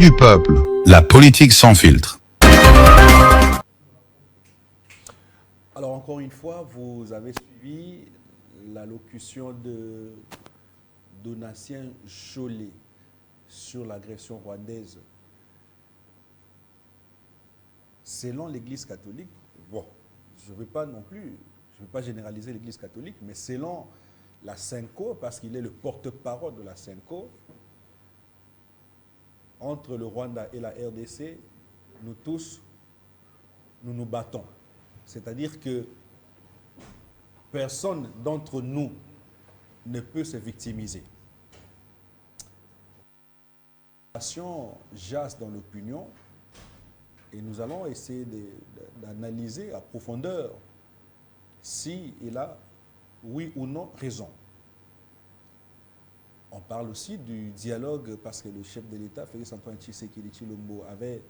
du peuple, la politique sans filtre. Alors encore une fois, vous avez suivi l'allocution de Donatien Joly sur l'agression rwandaise. Selon l'Église catholique, bon, je ne veux pas non plus, je ne veux pas généraliser l'Église catholique, mais selon la SENCO, parce qu'il est le porte-parole de la SENCO, entre le Rwanda et la RDC, nous tous, nous nous battons. C'est-à-dire que personne d'entre nous ne peut se victimiser. La situation jase dans l'opinion et nous allons essayer d'analyser à profondeur si il a, oui ou non, raison. On parle aussi du dialogue parce que le chef de l'État, Félix Antoine Tshisekedi Tshilombo, avait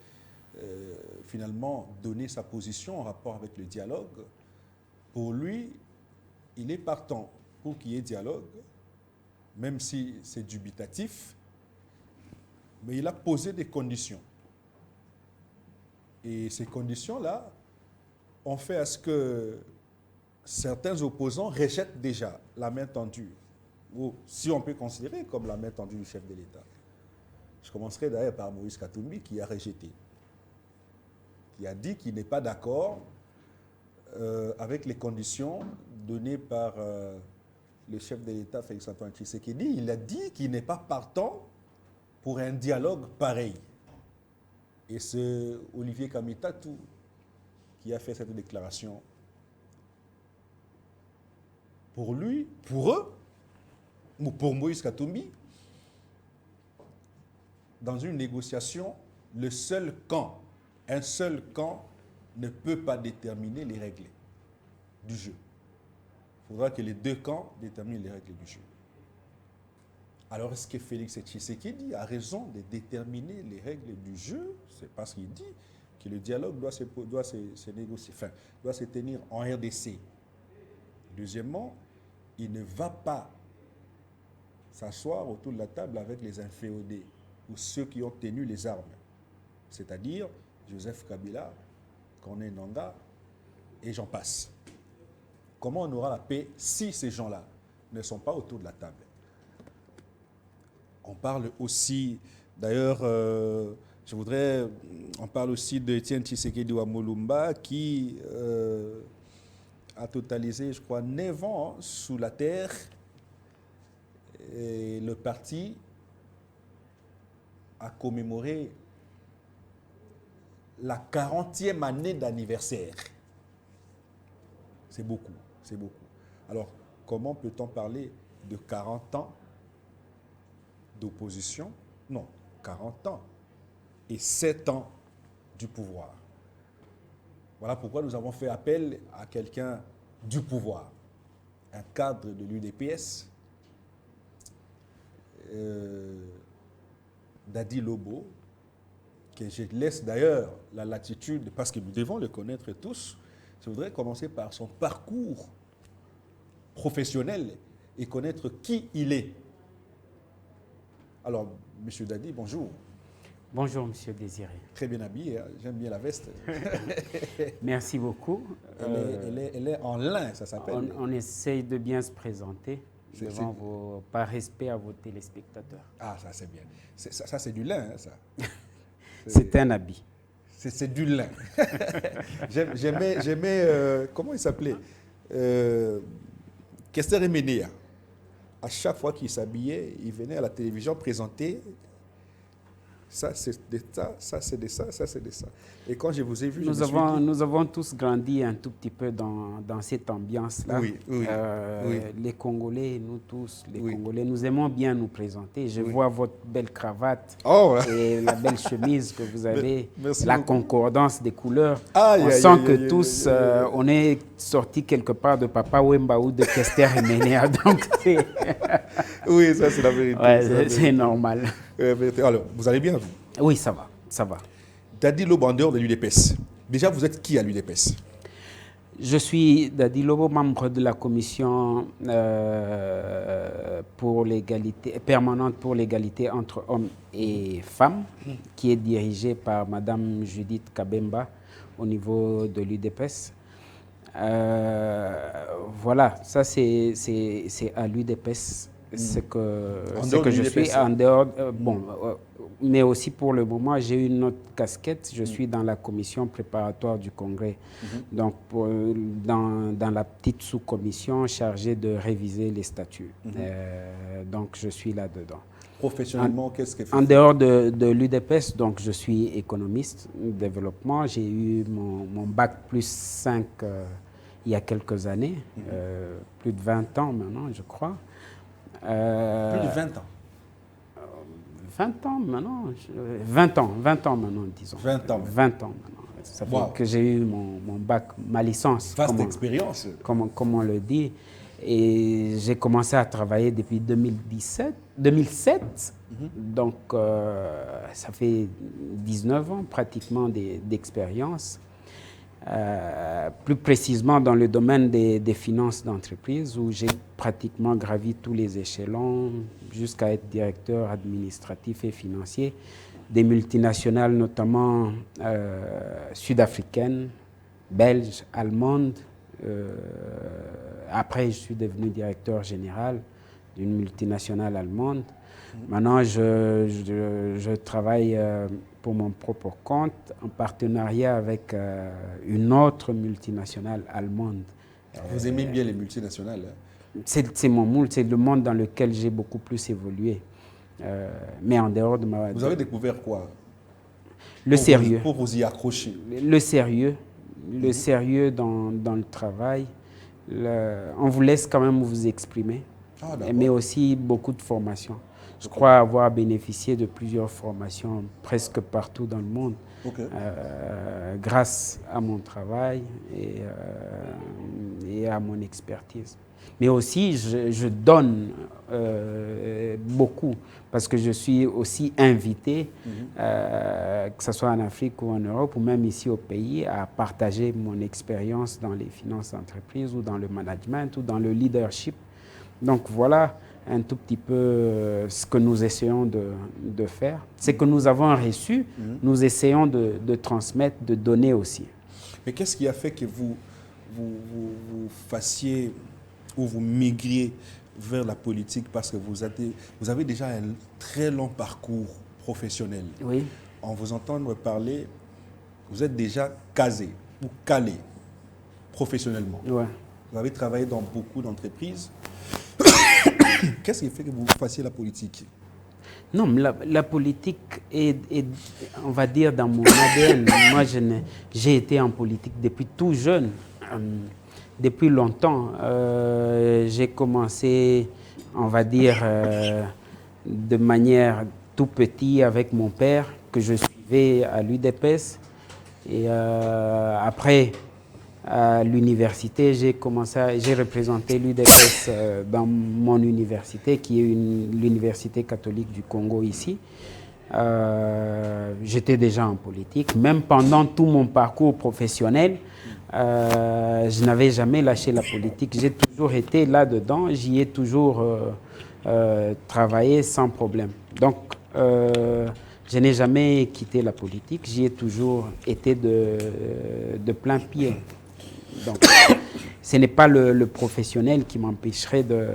finalement donné sa position en rapport avec le dialogue. Pour lui, il est partant pour qu'il y ait dialogue, même si c'est dubitatif, mais il a posé des conditions. Et ces conditions-là ont fait à ce que certains opposants rejettent déjà la main tendue, ou si on peut considérer comme la main tendue du chef de l'État. Je commencerai d'ailleurs par Moïse Katumbi qui a rejeté, qui a dit qu'il n'est pas d'accord avec les conditions données par le chef de l'État, Félix Antoine Tshisekedi. Il a dit qu'il n'est pas partant pour un dialogue pareil. Et c'est Olivier Kamitatou qui a fait cette déclaration. Pour lui, pour eux, ou pour Moïse Katumbi, dans une négociation, le seul camp, un seul camp ne peut pas déterminer les règles du jeu. Il faudra que les deux camps déterminent les règles du jeu. Alors, est-ce que Félix Tshisekedi a raison de déterminer les règles du jeu? C'est parce qu'il dit que le dialogue doit se négocier, enfin, doit se tenir en RDC. Deuxièmement, il ne va pas s'asseoir autour de la table avec les inféodés ou ceux qui ont tenu les armes, c'est-à-dire Joseph Kabila, Corneille Nangaa et j'en passe. Comment on aura la paix si ces gens-là ne sont pas autour de la table? On parle aussi, d'ailleurs, on parle aussi de Etienne Tshisekedi Wamolumba qui a totalisé, je crois, 9 ans sous la terre. Et le parti a commémoré la 40e année d'anniversaire. C'est beaucoup, c'est beaucoup. Alors, comment peut-on parler de 40 ans d'opposition? Non, 40 ans et 7 ans du pouvoir. Voilà pourquoi nous avons fait appel à quelqu'un du pouvoir, un cadre de l'UDPS, Dadi Lobo, que je laisse d'ailleurs la latitude, parce que nous devons le connaître tous. Je voudrais commencer par son parcours professionnel et connaître qui il est. Alors, M. Dadi, bonjour. Bonjour, M. Désiré. Très bien habillé, hein? J'aime bien la veste. Merci beaucoup. Elle est en lin, ça s'appelle. On essaye de bien se présenter par respect à vos téléspectateurs. Ah, ça c'est bien. Ça c'est du lin, hein, ça. C'est un habit. C'est du lin. J'aimais comment il s'appelait Kester Emenea. À chaque fois qu'il s'habillait, il venait à la télévision présenter. Ça, c'est de ça, ça, c'est de ça, ça, c'est de ça. Et quand je vous ai vu, nous avons tous grandi un tout petit peu dans cette ambiance-là. Oui, oui, oui. Les Congolais, nous tous, les Congolais, nous aimons bien nous présenter. Je vois votre belle cravate et la belle chemise que vous avez, la concordance des couleurs. On sent que tous, on est sortis quelque part de Papa Wemba ou de Kester Emenea. Donc, oui, ça c'est la vérité. Ouais, c'est normal. Alors, vous allez bien, vous? Oui, ça va, ça va. Dadi Lobo, en dehors de l'UDPS. Déjà, vous êtes qui à l'UDPS? Je suis Dadi Lobo, membre de la commission permanente pour l'égalité entre hommes et femmes, qui est dirigée par Madame Judith Kabemba au niveau de l'UDPS. Voilà, ça c'est à l'UDPS ce que je suis en dehors. Mais aussi pour le moment, j'ai une autre casquette. Je suis dans la commission préparatoire du Congrès. Donc, dans la petite sous-commission chargée de réviser les statuts. Donc, je suis là-dedans. Professionnellement, qu'est-ce que En dehors de l'UDPS, donc je suis économiste, développement. J'ai eu mon bac plus 5 il y a quelques années, plus de 20 ans maintenant, je crois. Plus de 20 ans 20 ans maintenant, 20 ans maintenant, disons. 20 ans. 20 ans maintenant. Ça fait que j'ai eu mon bac, ma licence. Vaste expérience. Comme on le dit. Et j'ai commencé à travailler depuis 2007. Donc, ça fait 19 ans pratiquement d'expérience. Plus précisément dans le domaine des finances d'entreprise, où j'ai pratiquement gravi tous les échelons jusqu'à être directeur administratif et financier des multinationales, notamment sud-africaines, belges, allemandes. Après, je suis devenu directeur général d'une multinationale allemande. Maintenant, je travaille pour mon propre compte en partenariat avec une autre multinationale allemande. Vous aimez bien les multinationales, hein? C'est mon moule, c'est le monde dans lequel j'ai beaucoup plus évolué. Mais en dehors de ma... Vous avez découvert quoi? Le sérieux. Pour vous y accrocher. Le sérieux dans le travail. On vous laisse quand même vous exprimer, mais aussi beaucoup de formations. Je crois avoir bénéficié de plusieurs formations presque partout dans le monde, grâce à mon travail et à mon expertise. Mais aussi, je donne beaucoup, parce que je suis aussi invité, que ce soit en Afrique ou en Europe, ou même ici au pays, à partager mon expérience dans les finances d'entreprise, ou dans le management, ou dans le leadership. Donc voilà un tout petit peu ce que nous essayons de faire. Ce que nous avons reçu, nous essayons de transmettre, de donner aussi. Mais qu'est-ce qui a fait que vous fassiez ou vous migriez vers la politique? Parce que vous avez déjà un très long parcours professionnel. Oui. En vous entendre parler, vous êtes déjà casé ou calé professionnellement. Ouais. Vous avez travaillé dans beaucoup d'entreprises. Qu'est-ce qui fait que vous fassiez la politique? Non, la politique est, on va dire, dans mon ADN. Moi, j'ai été en politique depuis tout jeune, depuis longtemps. J'ai commencé, on va dire, de manière tout petit avec mon père, que je suivais à l'UDPS. Et après, à l'université, j'ai représenté l'UDPS dans mon université, qui est l'université catholique du Congo ici. J'étais déjà en politique. Même pendant tout mon parcours professionnel, je n'avais jamais lâché la politique. J'ai toujours été là-dedans, j'y ai toujours travaillé sans problème. Donc, je n'ai jamais quitté la politique, j'y ai toujours été de plein pied. Donc, ce n'est pas le professionnel qui m'empêcherait de...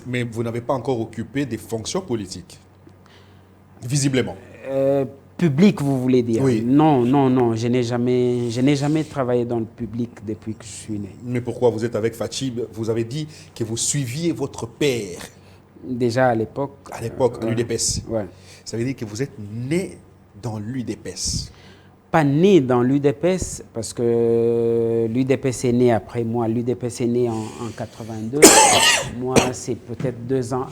Mais vous n'avez pas encore occupé des fonctions politiques, visiblement. Public, vous voulez dire? Oui. Non, je n'ai jamais travaillé dans le public depuis que je suis né. Mais pourquoi vous êtes avec Fatshib? Vous avez dit que vous suiviez votre père. Déjà à l'époque. À l'époque, l'UDPS. Ouais. Ça veut dire que vous êtes né dans l'UDPS. Pas né dans l'UDPS, parce que l'UDPS est né après moi. L'UDPS est né en 82. Moi, c'est peut-être 2 ans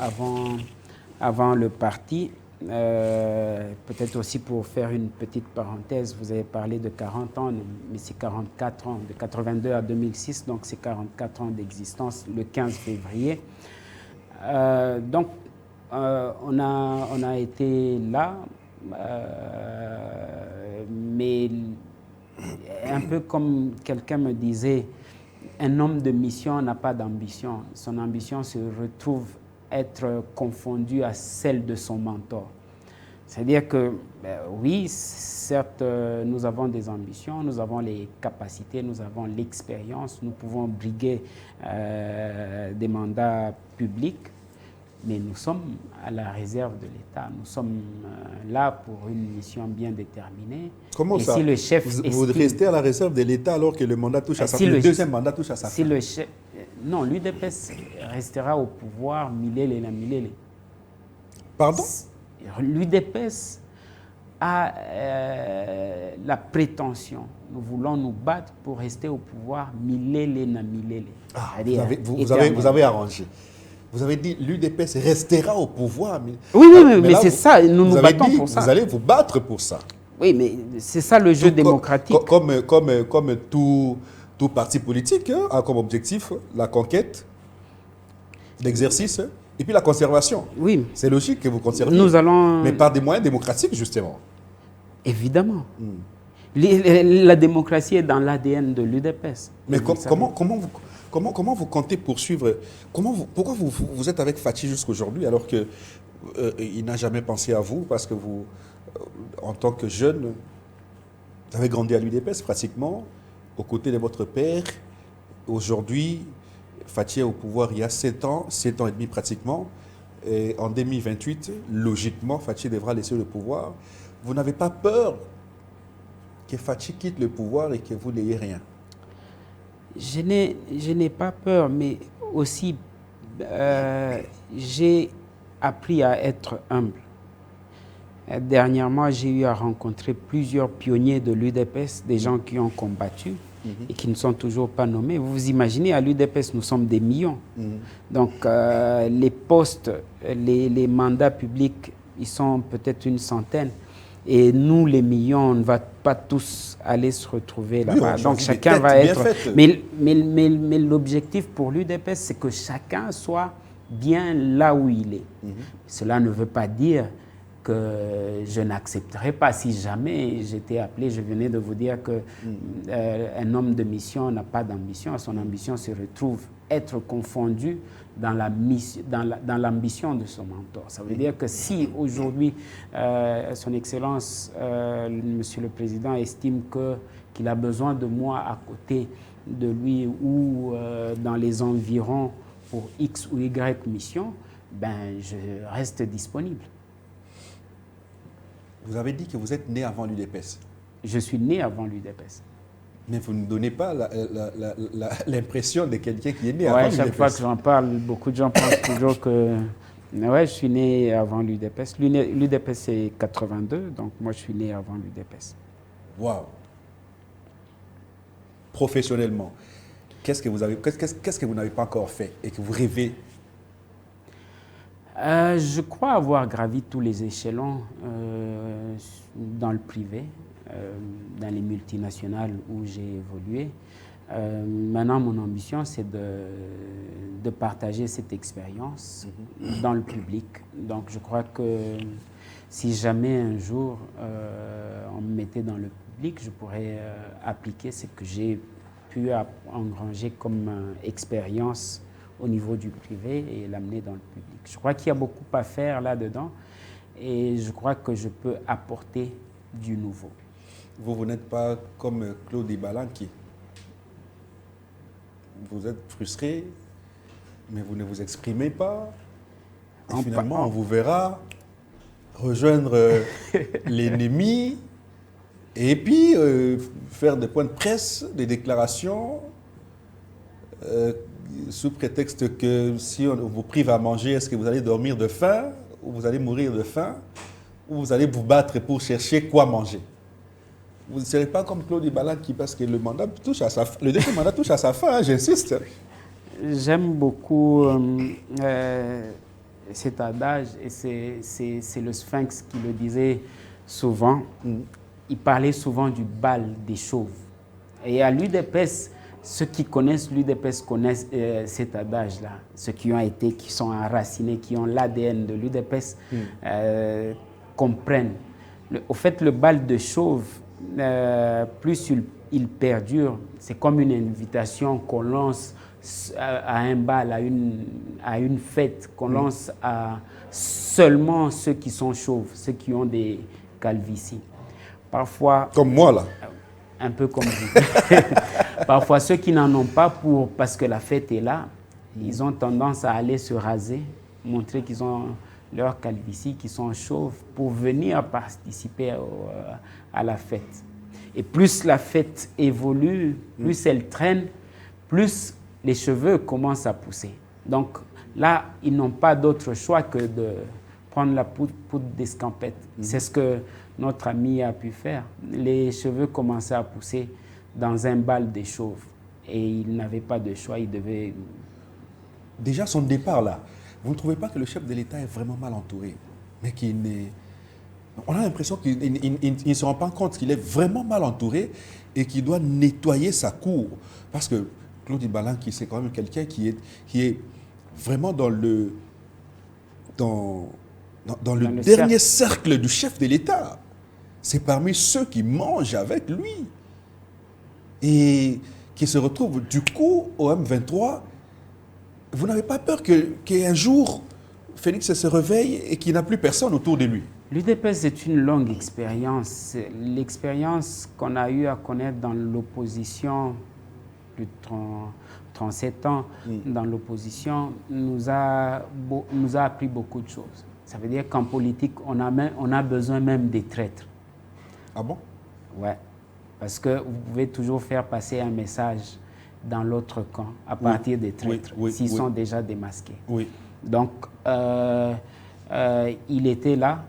avant le parti. Peut-être aussi pour faire une petite parenthèse, vous avez parlé de 40 ans, mais c'est 44 ans, de 82 à 2006, donc c'est 44 ans d'existence le 15 février. Donc, on a été là, mais un peu comme quelqu'un me disait, un homme de mission n'a pas d'ambition. Son ambition se retrouve être confondue à celle de son mentor. C'est-à-dire que, oui, certes, nous avons des ambitions, nous avons les capacités, nous avons l'expérience, nous pouvons briguer des mandats publics, mais nous sommes à la réserve de l'État. Nous sommes là pour une mission bien déterminée. Comment ça? Si le chef vous restez à la réserve de l'État alors que le mandat touche à sa fin, le deuxième mandat touche à sa fin. Non, l'UDPS restera au pouvoir milele na milele. Pardon? L'UDPS a la prétention, nous voulons nous battre pour rester au pouvoir milele na milele. Ah, vous avez arrangé. Vous avez dit l'UDPS restera au pouvoir. Oui, mais c'est ça, nous nous battons pour ça. Vous allez vous battre pour ça. Oui, mais c'est ça le jeu démocratique. Comme tout parti politique a comme objectif la conquête, l'exercice et puis la conservation. Oui. C'est logique que vous conserviez. Nous allons... Mais par des moyens démocratiques, justement. Évidemment. La démocratie est dans l'ADN de l'UDPS. Mais comment vous comptez poursuivre? Pourquoi vous êtes avec Fathi jusqu'aujourd'hui alors qu'il n'a jamais pensé à vous? Parce que vous, en tant que jeune, vous avez grandi à l'UDPS pratiquement, aux côtés de votre père. Aujourd'hui, Fathi est au pouvoir il y a 7 ans et demi pratiquement. Et en 2028, logiquement, Fathi devra laisser le pouvoir. Vous n'avez pas peur que Fathi quitte le pouvoir et que vous n'ayez rien? Je n'ai pas peur, mais aussi j'ai appris à être humble. Dernièrement, j'ai eu à rencontrer plusieurs pionniers de l'UDPS, des gens qui ont combattu et qui ne sont toujours pas nommés. Vous vous imaginez, à l'UDPS, nous sommes des millions. Donc, les postes, les mandats publics, ils sont peut-être une centaine. Et nous, les millions, on ne va pas tous aller se retrouver là-bas. Oui, donc, chacun va être... Mais l'objectif pour l'UDPS, c'est que chacun soit bien là où il est. Cela ne veut pas dire que je n'accepterai pas. Si jamais j'étais appelé, je venais de vous dire qu'un homme de mission n'a pas d'ambition. Son ambition se retrouve être confondu dans l'ambition de son mentor. Ça veut dire que si aujourd'hui, Son Excellence, Monsieur le Président, estime qu'il a besoin de moi à côté de lui ou dans les environs pour X ou Y mission, ben, je reste disponible. Vous avez dit que vous êtes né avant l'UDPS. Je suis né avant l'UDPS. Mais vous ne donnez pas l'impression de quelqu'un qui est né avant l'UDPS. Chaque fois que j'en parle, beaucoup de gens pensent toujours que je suis né avant l'UDPS. L'UDPS, c'est 82, donc moi, je suis né avant l'UDPS. Waouh! Professionnellement, qu'est-ce que vous n'avez pas encore fait et que vous rêvez? Je crois avoir gravi tous les échelons dans le privé, dans les multinationales où j'ai évolué. Maintenant, mon ambition, c'est de partager cette expérience dans le public. Donc, je crois que si jamais un jour on me mettait dans le public, je pourrais appliquer ce que j'ai pu engranger comme expérience au niveau du privé et l'amener dans le public. Je crois qu'il y a beaucoup à faire là-dedans et je crois que je peux apporter du nouveau. Vous n'êtes pas comme Claude Ibalanki. Vous êtes frustré, mais vous ne vous exprimez pas. Et finalement, on vous verra rejoindre l'ennemi et puis faire des points de presse, des déclarations sous prétexte que si on vous prive à manger, est-ce que vous allez dormir de faim ou vous allez mourir de faim ou vous allez vous battre pour chercher quoi manger? Vous ne serez pas comme Claude Ibalanki parce que le mandat touche à sa fin. Le deuxième mandat touche à sa fin, j'insiste. J'aime beaucoup cet adage et c'est le Sphinx qui le disait souvent. Il parlait souvent du bal des chauves. Et à l'UDPS, ceux qui connaissent l'UDPS connaissent cet adage-là. Ceux qui sont enracinés, qui ont l'ADN de l'UDPS, comprennent. Au fait, le bal de chauve plus il perdure. C'est comme une invitation qu'on lance à un bal, à une fête, qu'on lance à seulement ceux qui sont chauves, ceux qui ont des calvities. Parfois... Comme moi, là. Un peu comme vous. Parfois, ceux qui n'en ont pas parce que la fête est là, ils ont tendance à aller se raser, montrer qu'ils ont leur calvitie, qu'ils sont chauves, pour venir participer à la fête. Et plus la fête évolue, plus elle traîne, plus les cheveux commencent à pousser. Donc là, ils n'ont pas d'autre choix que de prendre la poudre d'escampette. C'est ce que notre ami a pu faire. Les cheveux commençaient à pousser dans un bal des chauves. Et il n'avait pas de choix, il devait... Déjà, son départ, là, vous ne trouvez pas que le chef de l'État est vraiment mal entouré? Mais qu'il n'est... On a l'impression qu'il ne se rend pas compte qu'il est vraiment mal entouré et qu'il doit nettoyer sa cour. Parce que Claude Ibalan, c'est quand même quelqu'un qui est vraiment dans le dernier cercle du chef de l'État. C'est parmi ceux qui mangent avec lui et qui se retrouvent du coup au M23. Vous n'avez pas peur qu'un jour, Félix se réveille et qu'il n'a plus personne autour de lui? L'UDPS, c'est une longue expérience. L'expérience qu'on a eu à connaître dans l'opposition, plus de 37 ans dans l'opposition, nous a appris beaucoup de choses. Ça veut dire qu'en politique, on a besoin même des traîtres. Ah bon? Ouais. Parce que vous pouvez toujours faire passer un message dans l'autre camp à partir des traîtres, s'ils sont déjà démasqués. Oui. Donc, il était là.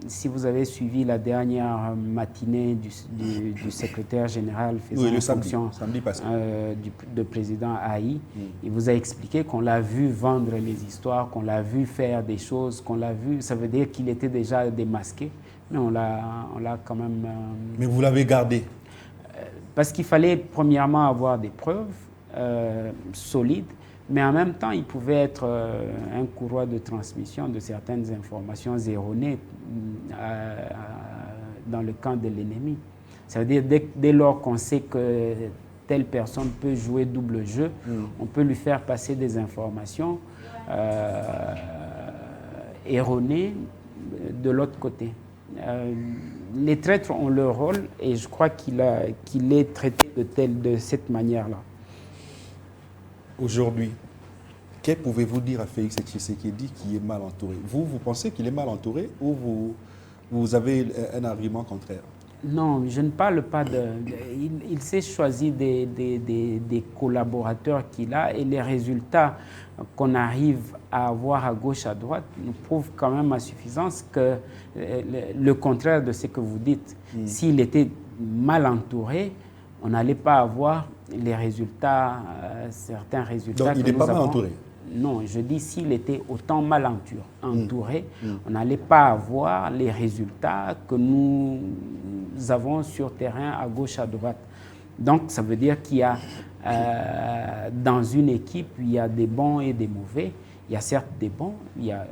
Si vous avez suivi la dernière matinée du secrétaire général faisant fonction de président AI, il vous a expliqué qu'on l'a vu vendre les histoires, qu'on l'a vu faire des choses, qu'on l'a vu... Ça veut dire qu'il était déjà démasqué, mais on l'a quand même... Mais vous l'avez gardé? Parce qu'il fallait premièrement avoir des preuves solides, mais en même temps, il pouvait être un courroie de transmission de certaines informations erronées dans le camp de l'ennemi. Ça veut dire dès lors qu'on sait que telle personne peut jouer double jeu, on peut lui faire passer des informations erronées de l'autre côté. Les traîtres ont leur rôle et je crois qu'il est traité de cette manière-là. Aujourd'hui, que pouvez-vous dire à Félix Tshisekedi qui est mal entouré? Vous pensez qu'il est mal entouré ou vous avez un argument contraire? Non, je ne parle pas de... Il s'est choisi des collaborateurs qu'il a et les résultats qu'on arrive à avoir à gauche, à droite nous prouvent quand même à suffisance que le contraire de ce que vous dites. S'il était mal entouré, on n'allait pas avoir les résultats, certains résultats. Donc il n'est pas mal entouré? Non, je dis s'il était autant mal entouré, on n'allait pas avoir les résultats que nous avons sur terrain à gauche, à droite. Donc ça veut dire qu'il y a dans une équipe, il y a des bons et des mauvais. Il y a certes des bons, il y a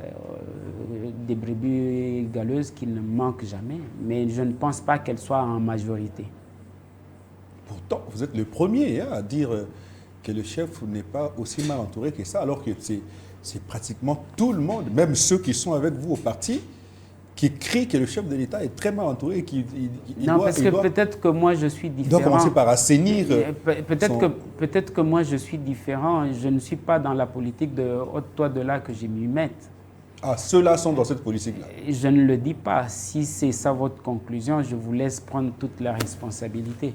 des brebis galeuses qui ne manquent jamais, mais je ne pense pas qu'elles soient en majorité. Pourtant, vous êtes le premier à dire que le chef n'est pas aussi mal entouré que ça, alors que c'est pratiquement tout le monde, même ceux qui sont avec vous au parti, qui crient que le chef de l'État est très mal entouré. Peut-être que moi je suis différent. Il doit commencer par assainir. Peut-être que moi je suis différent. Je ne suis pas dans la politique de ôte-toi de là que je m'y mette. Ah, ceux-là sont dans cette politique-là? Je ne le dis pas. Si c'est ça votre conclusion, je vous laisse prendre toute la responsabilité.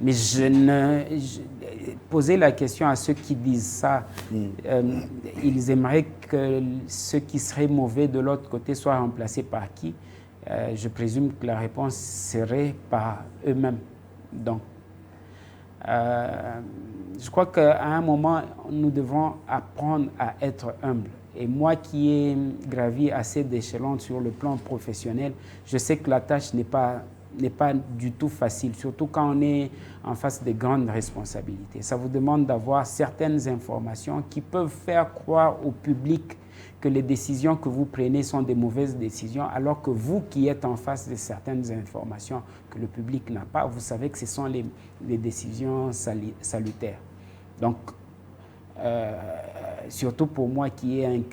Mais poser la question à ceux qui disent ça, ils aimeraient que ceux qui seraient mauvais de l'autre côté soient remplacés par qui? Je présume que la réponse serait par eux-mêmes. Donc, je crois qu'à un moment, nous devons apprendre à être humbles. Et moi qui ai gravi assez d'échelons sur le plan professionnel, je sais que la tâche n'est pas n'est pas du tout facile, surtout quand on est en face de grandes responsabilités. Ça vous demande d'avoir certaines informations qui peuvent faire croire au public que les décisions que vous prenez sont des mauvaises décisions, alors que vous qui êtes en face de certaines informations que le public n'a pas, vous savez que ce sont les décisions salutaires. Donc, surtout pour moi qui ai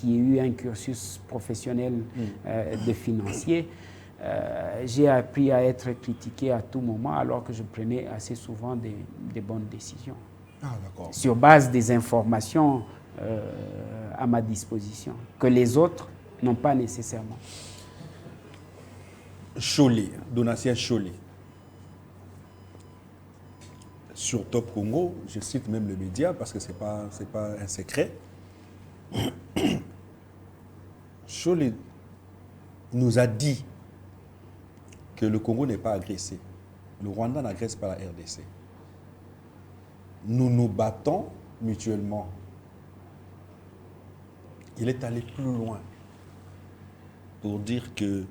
eu un cursus professionnel de financier, j'ai appris à être critiqué à tout moment alors que je prenais assez souvent des bonnes décisions. Sur base des informations à ma disposition, que les autres n'ont pas nécessairement. Chollet, Donatien Chollet. Sur Top Congo, je cite même le média parce que ce n'est pas un secret. Chollet nous a dit que le Congo n'est pas agressé. Le Rwanda n'agresse pas la RDC. Nous nous battons mutuellement. Il est allé plus loin pour dire que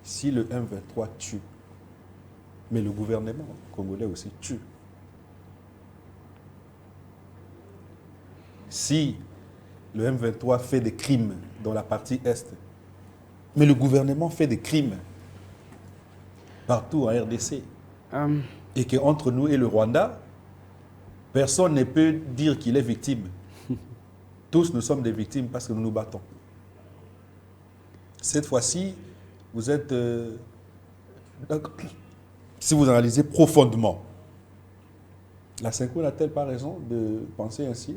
si le M23 tue, mais le gouvernement congolais aussi tue. Si le M23 fait des crimes dans la partie Est, mais le gouvernement fait des crimes partout en RDC, et qu'entre nous et le Rwanda, personne ne peut dire qu'il est victime. Tous nous sommes des victimes parce que nous nous battons. Cette fois-ci, vous êtes... si vous analysez profondément, la Senko n'a-t-elle pas raison de penser ainsi?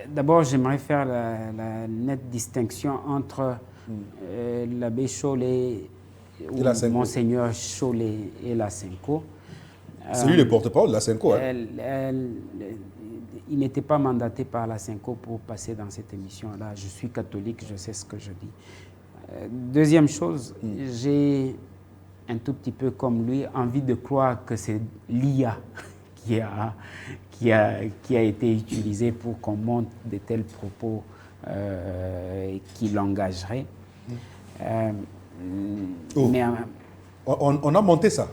D'abord, j'aimerais faire la nette distinction entre l'abbé Chollet ou Monseigneur Chollet et la Senko. C'est lui le porte-parole de la Senko. Il n'était pas mandaté par la Senko pour passer dans cette émission-là. Je suis catholique, je sais ce que je dis. Deuxième chose, j'ai un tout petit peu comme lui envie de croire que c'est l'IA qui a été utilisée pour qu'on monte de tels propos qui l'engageraient. Mais, on a monté ça.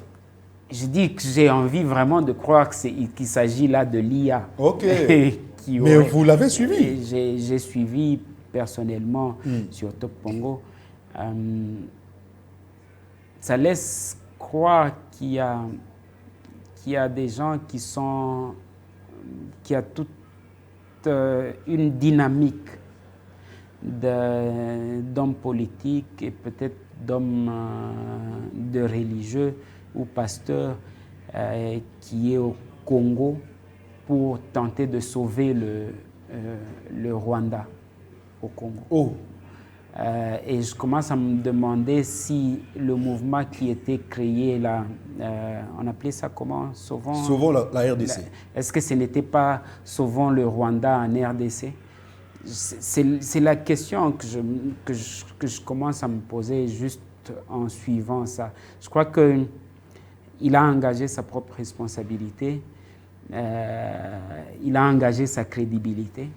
Je dis que j'ai envie vraiment de croire qu'il s'agit là de l'IA. Ok. Mais vous l'avez suivi? J'ai suivi personnellement sur Top Congo. Ça laisse croire qu'il y a des gens qui a toute une dynamique d'hommes politiques et peut-être d'hommes de religieux ou pasteurs qui est au Congo pour tenter de sauver le Rwanda au Congo. Oh. Et je commence à me demander si le mouvement qui était créé là, on appelait ça comment? Sauvons la RDC. Est-ce que ce n'était pas Sauvons le Rwanda en RDC? C'est la question que je commence à me poser juste en suivant ça. Je crois qu'il a engagé sa propre responsabilité, il a engagé sa crédibilité.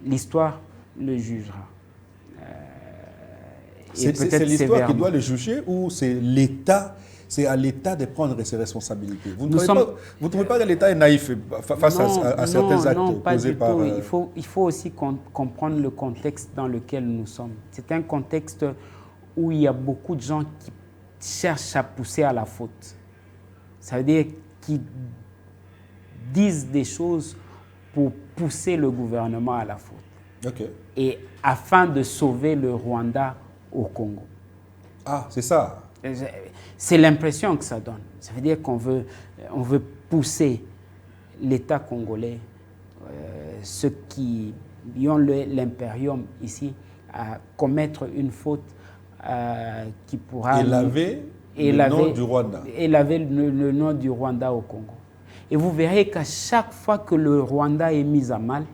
L'histoire le jugera. C'est l'histoire qui doit le juger ou c'est l'État? C'est à l'État de prendre ses responsabilités. Vous ne trouvez pas que l'État est naïf face à certains actes posés par... Il faut aussi comprendre le contexte dans lequel nous sommes. C'est un contexte où il y a beaucoup de gens qui cherchent à pousser à la faute. Ça veut dire qu'ils disent des choses pour pousser le gouvernement à la faute. Okay. Et afin de sauver le Rwanda au Congo. Ah, c'est ça. C'est l'impression que ça donne. Ça veut dire qu'on veut pousser l'État congolais, ceux qui ont l'impérium ici, à commettre une faute qui pourra... Élaver le nom du Rwanda. Élaver le nom du Rwanda au Congo. Et vous verrez qu'à chaque fois que le Rwanda est mis à mal,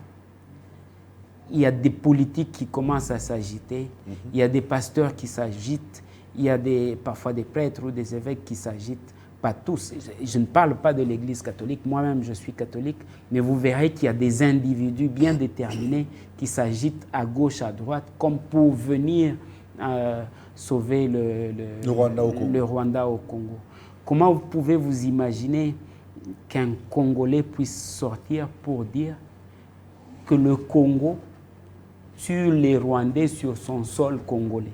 il y a des politiques qui commencent à s'agiter, il y a des pasteurs qui s'agitent, il y a parfois des prêtres ou des évêques qui s'agitent pas tous, je ne parle pas de l'Église catholique, moi-même je suis catholique, mais vous verrez qu'il y a des individus bien déterminés qui s'agitent à gauche, à droite, comme pour venir sauver le Rwanda au Congo. Comment vous pouvez vous imaginer qu'un Congolais puisse sortir pour dire que le Congo tue les Rwandais sur son sol congolais?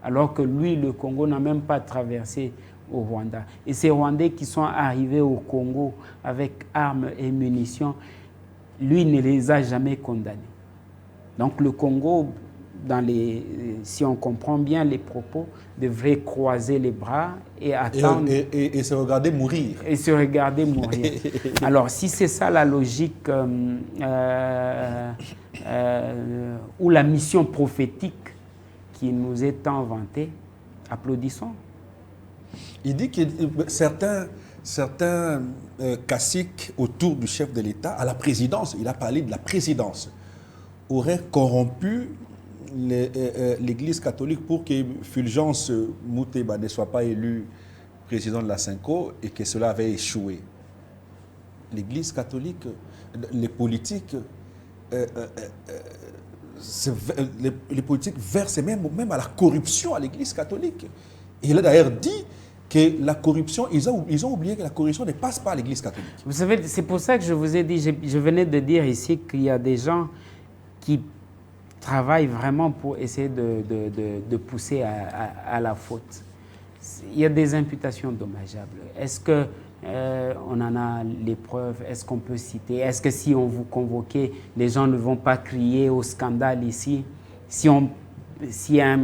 Alors que lui, le Congo n'a même pas traversé au Rwanda. Et ces Rwandais qui sont arrivés au Congo avec armes et munitions, lui ne les a jamais condamnés. Donc le Congo, si on comprend bien les propos, devrait croiser les bras et attendre... Et se regarder mourir. Et se regarder mourir. Alors si c'est ça la logique ou la mission prophétique qui nous est tant vantée, applaudissons. Il dit que certains caciques autour du chef de l'État, à la présidence, il a parlé de la présidence, auraient corrompu l'Église catholique pour que Fulgence Muteba ne soit pas élu président de la Cinco et que cela avait échoué. L'Église catholique, les politiques, les politiques versent même à la corruption à l'Église catholique. Et il a d'ailleurs dit que la corruption, ils ont oublié que la corruption ne passe pas à l'Église catholique. Vous savez, c'est pour ça que je vous ai dit, je venais de dire ici qu'il y a des gens qui travaillent vraiment pour essayer de pousser à la faute. Il y a des imputations dommageables. Est-ce que on en a les preuves? Est-ce qu'on peut citer? Est-ce que si on vous convoquait, les gens ne vont pas crier au scandale ici? Si un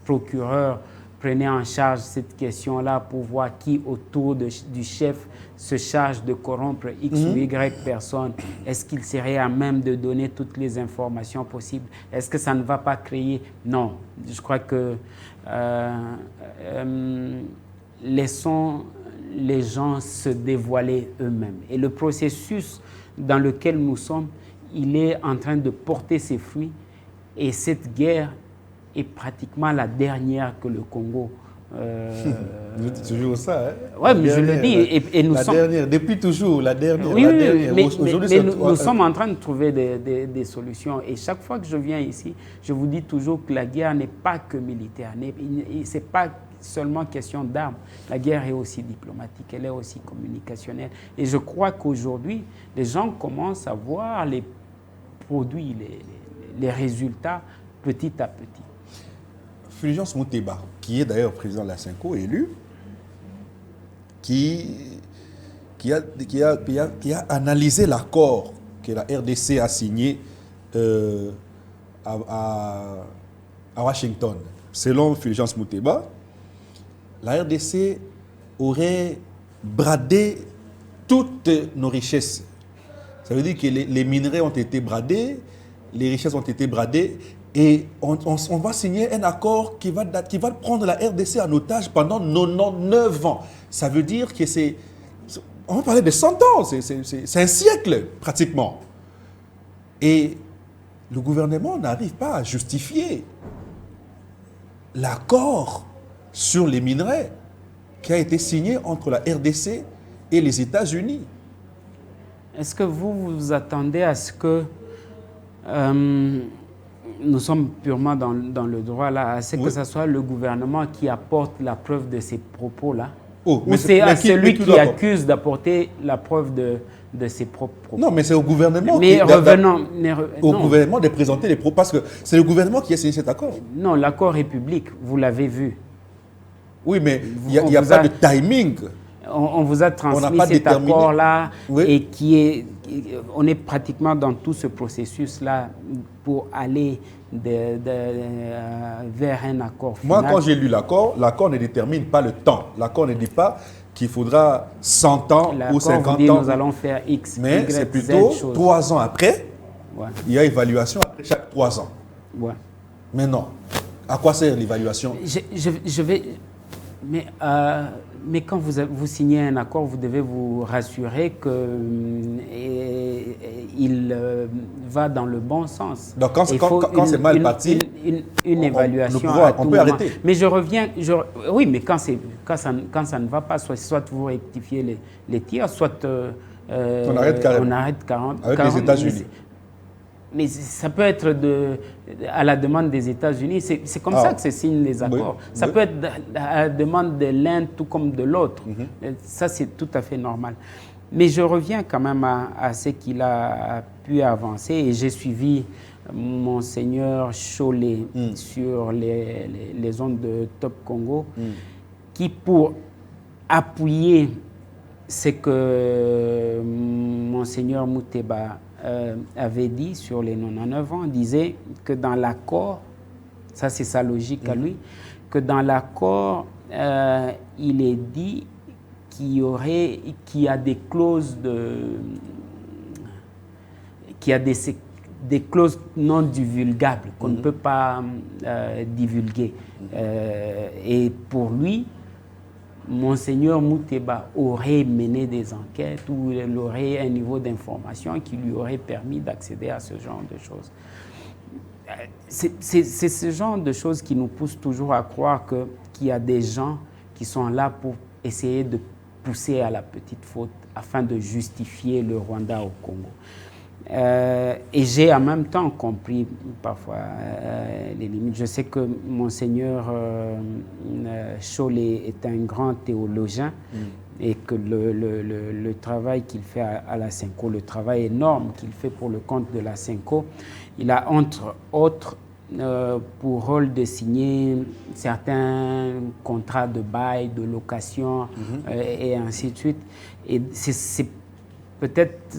procureur prenait en charge cette question-là pour voir qui autour du chef se charge de corrompre X ou Y personnes, est-ce qu'il serait à même de donner toutes les informations possibles? Est-ce que ça ne va pas créer? Non. Je crois que laissons les gens se dévoiler eux-mêmes. Et le processus dans lequel nous sommes, il est en train de porter ses fruits. Et cette guerre est pratiquement la dernière que le Congo... Vous dites toujours ça, hein? Oui, mais je le dis. Et nous sommes... dernière, depuis toujours, la dernière. Oui, la dernière. Mais nous sommes en train de trouver des solutions. Et chaque fois que je viens ici, je vous dis toujours que la guerre n'est pas que militaire. Ce n'est pas seulement question d'armes. La guerre est aussi diplomatique, elle est aussi communicationnelle. Et je crois qu'aujourd'hui, les gens commencent à voir les produits, les résultats petit à petit. Fulgence Muteba, qui est d'ailleurs président de la Cinco, élu, qui a analysé l'accord que la RDC a signé à Washington. Selon Fulgence Muteba, la RDC aurait bradé toutes nos richesses. Ça veut dire que les minerais ont été bradés, les richesses ont été bradées, et on va signer un accord qui va prendre la RDC en otage pendant 99 ans. Ça veut dire que on va parler de 100 ans, c'est un siècle pratiquement. Et le gouvernement n'arrive pas à justifier l'accord sur les minerais qui a été signé entre la RDC et les États-Unis. Est-ce que vous attendez à ce que nous sommes purement dans le droit là, à ce que ce soit le gouvernement qui apporte la preuve de ces propos-là? Ou c'est à celui qui accuse d'apporter la preuve de ses propres propos? Non, mais c'est au gouvernement gouvernement de présenter les propos, parce que c'est le gouvernement qui a signé cet accord. Non, l'accord est public, vous l'avez vu. Oui, mais il n'y a pas de timing. On vous a transmis cet accord-là, et on est pratiquement dans tout ce processus-là pour aller vers un accord final. Moi, quand j'ai lu l'accord ne détermine pas le temps. L'accord ne dit pas qu'il faudra 100 ans ou 50 ans. Nous allons faire X, mais Y, c'est plutôt 3 ans après, il y a évaluation après chaque 3 ans. Ouais. Mais non. À quoi sert l'évaluation? Je vais... Mais quand vous signez un accord, vous devez vous rassurer qu'il va dans le bon sens. Donc quand c'est mal parti, une évaluation à tout moment. Arrêter. Mais je reviens, oui, mais quand ça ne va pas, soit vous rectifiez les tirs, soit on arrête carrément. On arrête 40. Avec les États-Unis. Mais ça peut être à la demande des États-Unis. C'est comme ça que se signent les accords. Ça peut être à la demande de l'un tout comme de l'autre. Ça, c'est tout à fait normal. Mais je reviens quand même à ce qu'il a pu avancer. Et j'ai suivi Monseigneur Cholet sur les ondes de Top Congo, qui, pour appuyer ce que Monseigneur Mouteba avait dit sur les 99 ans, disait que dans l'accord, ça c'est sa logique à lui, que dans l'accord, il est dit qu'il y a des clauses des clauses non divulgables qu'on ne peut pas divulguer. Et pour lui, Monseigneur Mouteba aurait mené des enquêtes ou il aurait un niveau d'information qui lui aurait permis d'accéder à ce genre de choses. C'est ce genre de choses qui nous pousse toujours à croire qu'il y a des gens qui sont là pour essayer de pousser à la petite faute afin de justifier le Rwanda au Congo. Et j'ai en même temps compris parfois les limites. Je sais que Monseigneur Cholet est un grand théologien et que le travail qu'il fait à la SENCO, le travail énorme qu'il fait pour le compte de la SENCO, il a entre autres pour rôle de signer certains contrats de bail, de location et ainsi de suite. Et c'est peut-être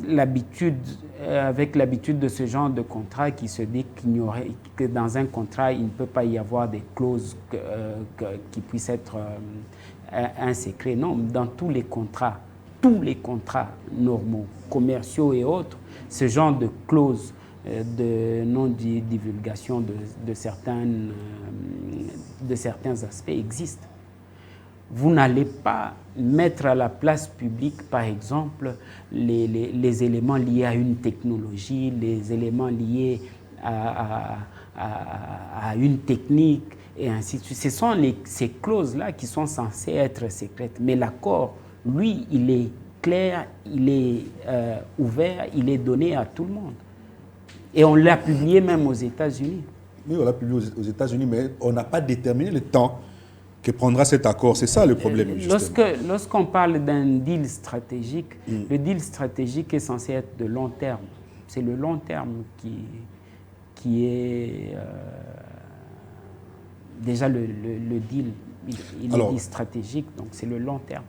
avec l'habitude de ce genre de contrat qui se dit que dans un contrat, il ne peut pas y avoir des clauses qui puissent être un secret. Non, dans tous les contrats normaux, commerciaux et autres, ce genre de clauses de non-divulgation de certains aspects existent. Vous n'allez pas mettre à la place publique, par exemple, les éléments liés à une technologie, les éléments liés à une technique, et ainsi de suite. Ce sont ces clauses-là qui sont censées être secrètes. Mais l'accord, lui, il est clair, il est ouvert, il est donné à tout le monde. Et on l'a publié même aux États-Unis. Oui, on l'a publié aux États-Unis, mais on n'a pas déterminé le temps que prendra cet accord. C'est ça le problème, justement. Lorsqu'on parle d'un deal stratégique, le deal stratégique est censé être de long terme. C'est le long terme qui est déjà le deal. Il est dit stratégique, donc c'est le long terme.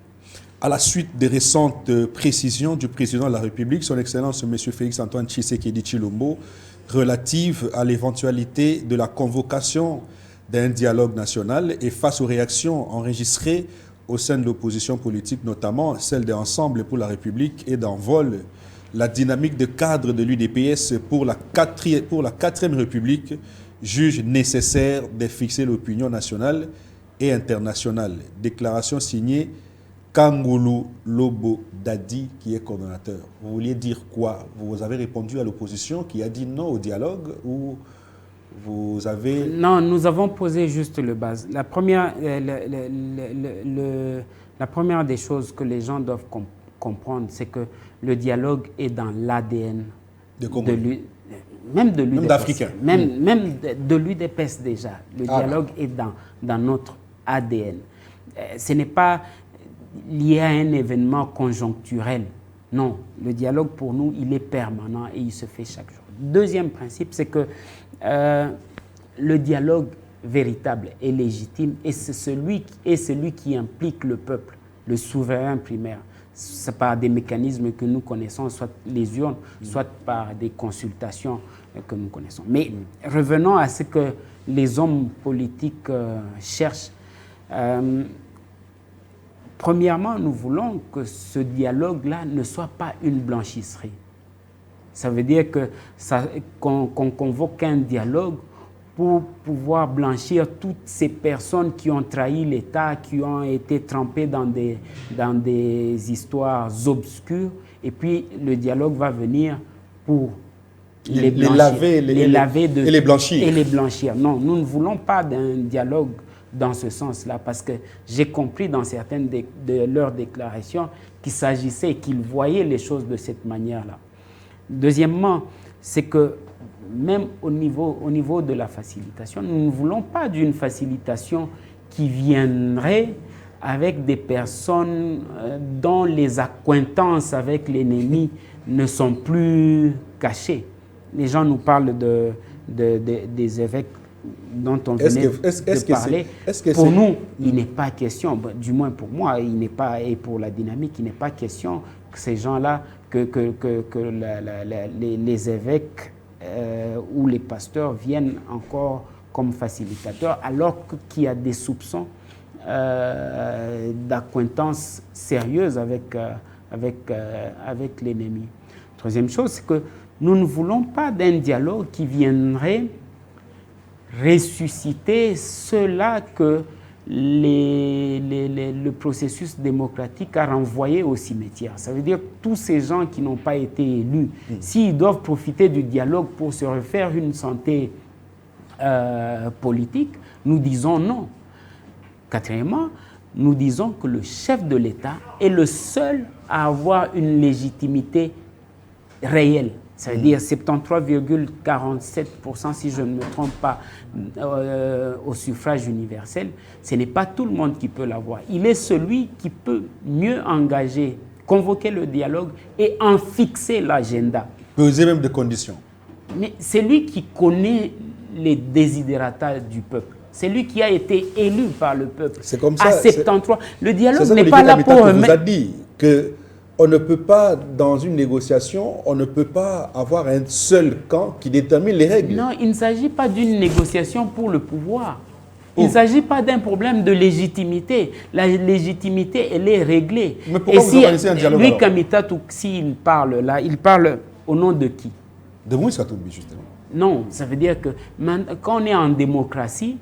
À la suite des récentes précisions du président de la République, son Excellence M. Félix-Antoine Tshisekedi Tshilombo, relative à l'éventualité de la convocation d'un dialogue national et face aux réactions enregistrées au sein de l'opposition politique, notamment celle d'Ensemble pour la République et d'Envol, la dynamique de cadre de l'UDPS pour la 4e République juge nécessaire de fixer l'opinion nationale et internationale. Déclaration signée Kangulu Lobo Dadi, qui est coordonnateur. Vous vouliez dire quoi? Vous avez répondu à l'opposition qui a dit non au dialogue ou vous avez... Non, nous avons posé juste le base. La première des choses que les gens doivent comprendre, c'est que le dialogue est dans l'ADN même de l'UDPS. Même d'Africains. Même de l'UDPS déjà. Le dialogue est dans notre ADN. Ce n'est pas lié à un événement conjoncturel. Non, le dialogue pour nous, il est permanent et il se fait chaque jour. Deuxième principe, c'est que le dialogue véritable et légitime est celui qui implique le peuple, le souverain primaire. C'est par des mécanismes que nous connaissons, soit les urnes, soit par des consultations que nous connaissons. Mais revenons à ce que les hommes politiques cherchent. Premièrement, nous voulons que ce dialogue-là ne soit pas une blanchisserie. Ça veut dire qu'on convoque un dialogue pour pouvoir blanchir toutes ces personnes qui ont trahi l'État, qui ont été trempées dans des histoires obscures. Et puis, le dialogue va venir pour les laver et les blanchir. Et les blanchir. Non, nous ne voulons pas d'un dialogue dans ce sens-là, parce que j'ai compris dans certaines de leurs déclarations qu'il s'agissait, qu'ils voyaient les choses de cette manière-là. Deuxièmement, c'est que même au niveau de la facilitation, nous ne voulons pas d'une facilitation qui viendrait avec des personnes dont les accointances avec l'ennemi ne sont plus cachées. Les gens nous parlent des évêques dont on venait de parler. Pour nous, il n'est pas question, du moins pour moi, il n'est pas, et pour la dynamique, il n'est pas question que ces gens-là, que les évêques ou les pasteurs viennent encore comme facilitateurs, alors qu'il y a des soupçons d'acquaintance sérieuse avec l'ennemi. Troisième chose, c'est que nous ne voulons pas d'un dialogue qui viendrait ressusciter ceux-là que le processus démocratique a renvoyé au cimetière. Ça veut dire que tous ces gens qui n'ont pas été élus, s'ils doivent profiter du dialogue pour se refaire une santé politique, nous disons non. Quatrièmement, nous disons que le chef de l'État est le seul à avoir une légitimité réelle. Ça veut dire 73,47%, si je ne me trompe pas, au suffrage universel. Ce n'est pas tout le monde qui peut l'avoir. Il est celui qui peut mieux engager, convoquer le dialogue et en fixer l'agenda. Poser même des conditions. Mais c'est lui qui connaît les desiderata du peuple. C'est lui qui a été élu par le peuple. C'est comme ça. À 73. Le dialogue n'est pas là pour... On vous a dit que on ne peut pas, dans une négociation, on ne peut pas avoir un seul camp qui détermine les règles. Non, il ne s'agit pas d'une négociation pour le pouvoir. Il ne s'agit pas d'un problème de légitimité. La légitimité, elle est réglée. Mais pourquoi vous organisez un dialogue lui, Kamitatou, s'il parle là, il parle au nom de qui? De Moïse Katumbi, justement. Non, ça veut dire que quand on est en démocratie,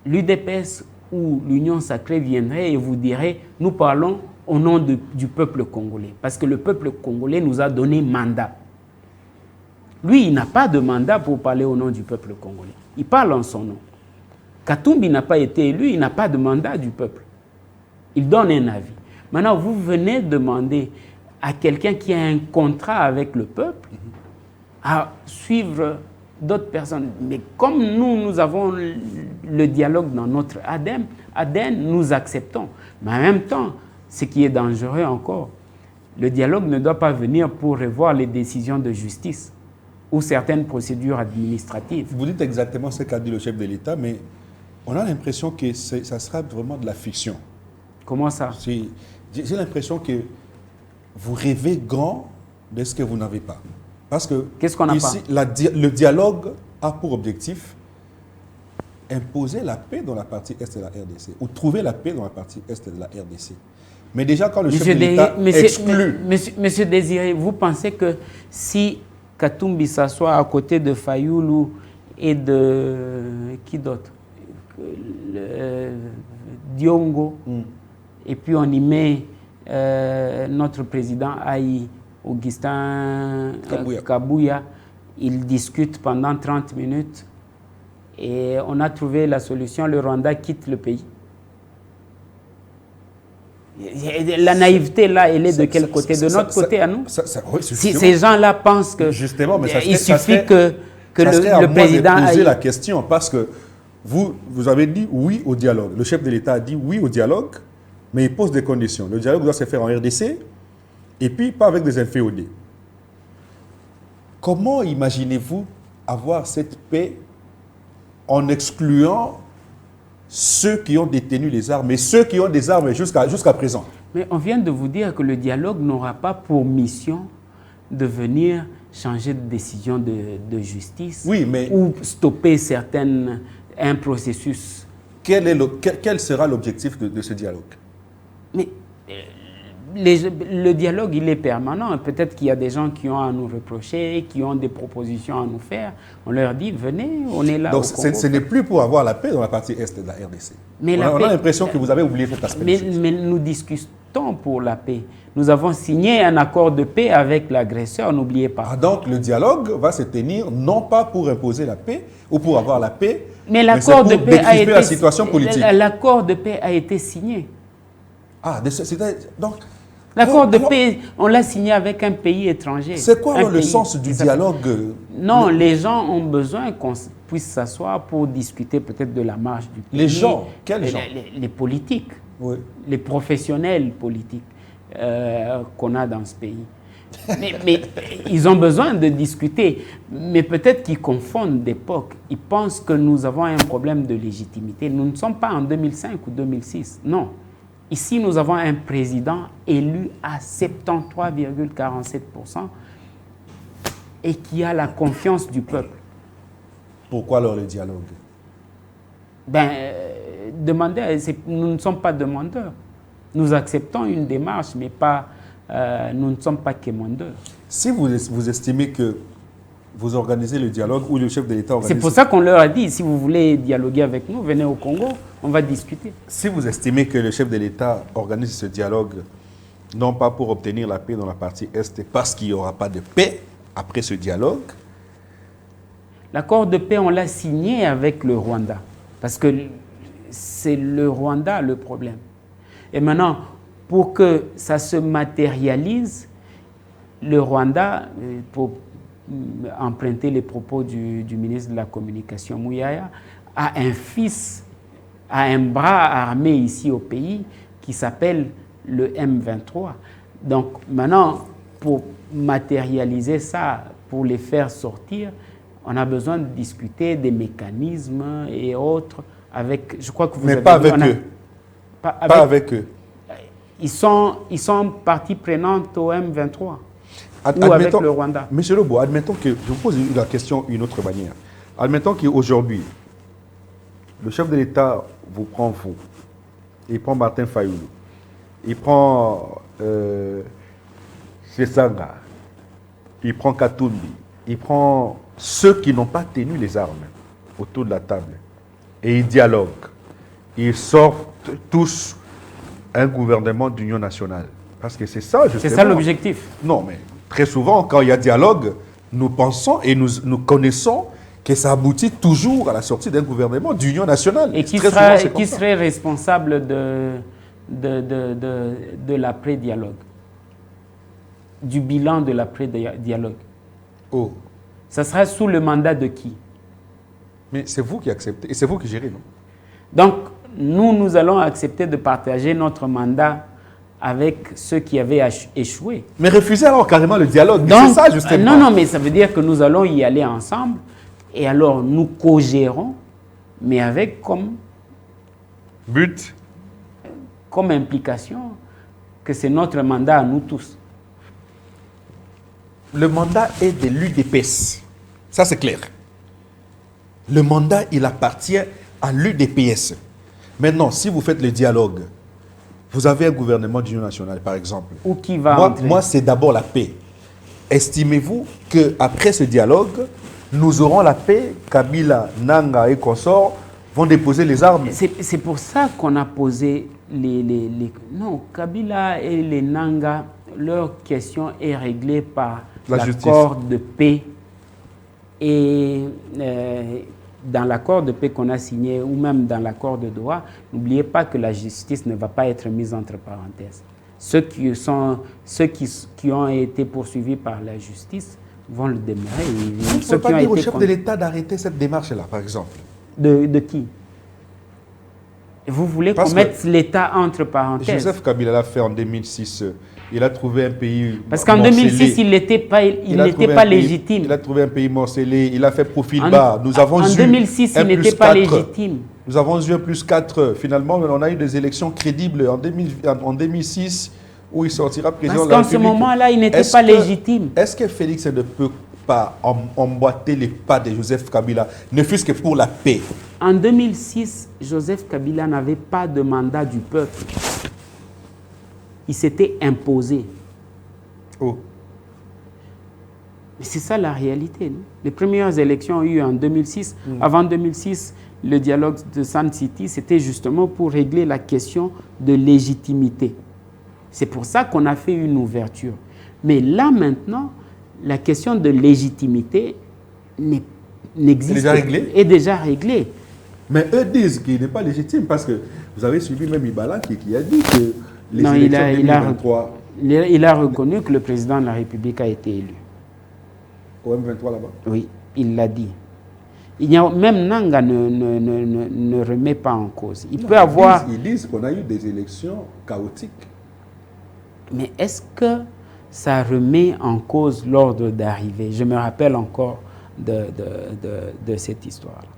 l'UDPS ou l'Union sacrée viendrait et vous dirait, nous parlons au nom du peuple congolais. Parce que le peuple congolais nous a donné mandat. Lui, il n'a pas de mandat pour parler au nom du peuple congolais. Il parle en son nom. Katumbi n'a pas été élu, il n'a pas de mandat du peuple. Il donne un avis. Maintenant, vous venez demander à quelqu'un qui a un contrat avec le peuple à suivre d'autres personnes. Mais comme nous avons le dialogue dans notre ADN, nous acceptons. Mais en même temps, ce qui est dangereux encore, le dialogue ne doit pas venir pour revoir les décisions de justice ou certaines procédures administratives. Vous dites exactement ce qu'a dit le chef de l'État, mais on a l'impression que ça sera vraiment de la fiction. Comment ça? J'ai l'impression que vous rêvez grand de ce que vous n'avez pas. Parce que qu'est-ce qu'on n'a pas? Le dialogue a pour objectif imposer la paix dans la partie est de la RDC ou trouver la paix dans la partie est de la RDC. Mais déjà, quand le chef de l'État exclut... Monsieur Désiré, vous pensez que si Katumbi s'assoit à côté de Fayoulou et de... qui d'autre? Diongo, et puis on y met notre président Aïe, Augustin Kabouya, ils discutent pendant 30 minutes et on a trouvé la solution, le Rwanda quitte le pays. La naïveté là, elle est de quel côté? De notre côté à nous? Si ces gens-là pensent que justement, mais il suffit que le président aille poser la question, parce que vous avez dit oui au dialogue. Le chef de l'État a dit oui au dialogue, mais il pose des conditions. Le dialogue doit se faire en RDC et puis pas avec des inféodés. Comment imaginez-vous avoir cette paix en excluant ceux qui ont détenu les armes et ceux qui ont des armes jusqu'à présent? Mais on vient de vous dire que le dialogue n'aura pas pour mission de venir changer de décision de justice, oui, mais ou stopper un processus. Quel sera l'objectif de ce dialogue? Mais Le dialogue, il est permanent. Peut-être qu'il y a des gens qui ont à nous reprocher, qui ont des propositions à nous faire. On leur dit, venez, on est là. Donc, ce n'est plus pour avoir la paix dans la partie est de la RDC. Mais on a l'impression que vous avez oublié cet aspect. Mais nous discutons pour la paix. Nous avons signé un accord de paix avec l'agresseur, n'oubliez pas. Ah, donc, le dialogue va se tenir non pas pour imposer la paix ou pour avoir la paix, mais l'accord de paix a été, la situation politique. L'accord de paix a été signé. Ah, donc... L'accord de paix, on l'a signé avec un pays étranger. C'est quoi le sens du dialogue? Non, les gens ont besoin qu'on puisse s'asseoir pour discuter peut-être de la marche du pays. Les gens? Quels gens? Les politiques, oui. Les professionnels politiques qu'on a dans ce pays. mais ils ont besoin de discuter. Mais peut-être qu'ils confondent d'époque. Ils pensent que nous avons un problème de légitimité. Nous ne sommes pas en 2005 ou 2006. Non. Ici, nous avons un président élu à 73,47% et qui a la confiance du peuple. Pourquoi alors le dialogue? Nous ne sommes pas demandeurs. Nous acceptons une démarche, mais nous ne sommes pas quémandeurs. Si vous estimez que vous organisez le dialogue ou le chef de l'État organise... C'est pour ça qu'on leur a dit, si vous voulez dialoguer avec nous, venez au Congo, on va discuter. Si vous estimez que le chef de l'État organise ce dialogue, non pas pour obtenir la paix dans la partie Est, parce qu'il n'y aura pas de paix après ce dialogue... L'accord de paix, on l'a signé avec le Rwanda, parce que c'est le Rwanda le problème. Et maintenant, pour que ça se matérialise, le Rwanda, pour emprunter les propos du ministre de la Communication, Mouyaya, a un fils, a un bras armé ici au pays qui s'appelle le M23. Donc maintenant, pour matérialiser ça, pour les faire sortir, on a besoin de discuter des mécanismes et autres avec, je crois que vous Mais avez pas avec eux. Pas avec eux. Ils sont partie prenante au M23. Ou avec le Rwanda. Monsieur Lobo, admettons que, je vous pose la question d'une autre manière. Admettons qu'aujourd'hui, le chef de l'État vous prend vous, il prend Martin Fayoulou, il prend Sesanga, il prend Katumbi, il prend ceux qui n'ont pas tenu les armes autour de la table et ils dialoguent. Ils sortent tous un gouvernement d'union nationale. Parce que c'est ça, justement. C'est ça l'objectif. Non, mais très souvent, quand il y a dialogue, nous pensons et nous connaissons que ça aboutit toujours à la sortie d'un gouvernement d'union nationale. Et qui serait responsable de l'après-dialogue? Du bilan de l'après-dialogue? Oh. Ça sera sous le mandat de qui? Mais c'est vous qui acceptez et c'est vous qui gérez, non? Donc, nous allons accepter de partager notre mandat avec ceux qui avaient échoué. Mais refusez alors carrément le dialogue. C'est ça, justement. Non, mais ça veut dire que nous allons y aller ensemble et alors nous co-gérons, mais avec comme but, comme implication que c'est notre mandat à nous tous. Le mandat est de l'UDPS. Ça, c'est clair. Le mandat, il appartient à l'UDPS. Maintenant, si vous faites le dialogue, vous avez un gouvernement d'union nationale, par exemple. Ou qui va moi c'est d'abord la paix. Estimez-vous qu'après ce dialogue, nous aurons la paix? Kabila, Nanga et consorts vont déposer les armes. C'est pour ça qu'on a posé Non, Kabila et les Nanga, leur question est réglée par l'accord de paix. Et dans l'accord de paix qu'on a signé, ou même dans l'accord de Doha, n'oubliez pas que la justice ne va pas être mise entre parenthèses. Ceux qui ont été poursuivis par la justice vont le demeurer. Vous ne pouvez pas dire au chef de l'État d'arrêter cette démarche-là, par exemple? De qui? Vous voulez qu'on mette l'État entre parenthèses? Joseph Kabila l'a fait en 2006. Il a trouvé un pays Parce qu'en 2006, il n'était pas légitime. Il a trouvé un pays morcelé. Il a fait profil bas. Nous avons en 2006, il n'était pas légitime. Nous avons eu un +4. Finalement, on a eu des élections crédibles en 2006 où il sortira président de la République. Parce qu'en ce moment-là, il n'était pas légitime. Est-ce que Félix ne peut pas emboîter les pas de Joseph Kabila, ne fût-ce que pour la paix? En 2006, Joseph Kabila n'avait pas de mandat du peuple. il s'était imposé. Oh. Mais c'est ça la réalité. Non? Les premières élections ont eu en 2006. Avant 2006, le dialogue de Sun City, c'était justement pour régler la question de légitimité. C'est pour ça qu'on a fait une ouverture. Mais là, maintenant, la question de légitimité n'existe pas. Est déjà réglée. Mais eux disent qu'il n'est pas légitime parce que vous avez suivi même Ibala qui a dit que les élections 2023... Il a reconnu que le président de la République a été élu. Au M23 là-bas? Oui, il l'a dit. Même Nanga ne remet pas en cause. Ils disent qu'on a eu des élections chaotiques. Mais est-ce que ça remet en cause l'ordre d'arrivée? Je me rappelle encore de cette histoire-là.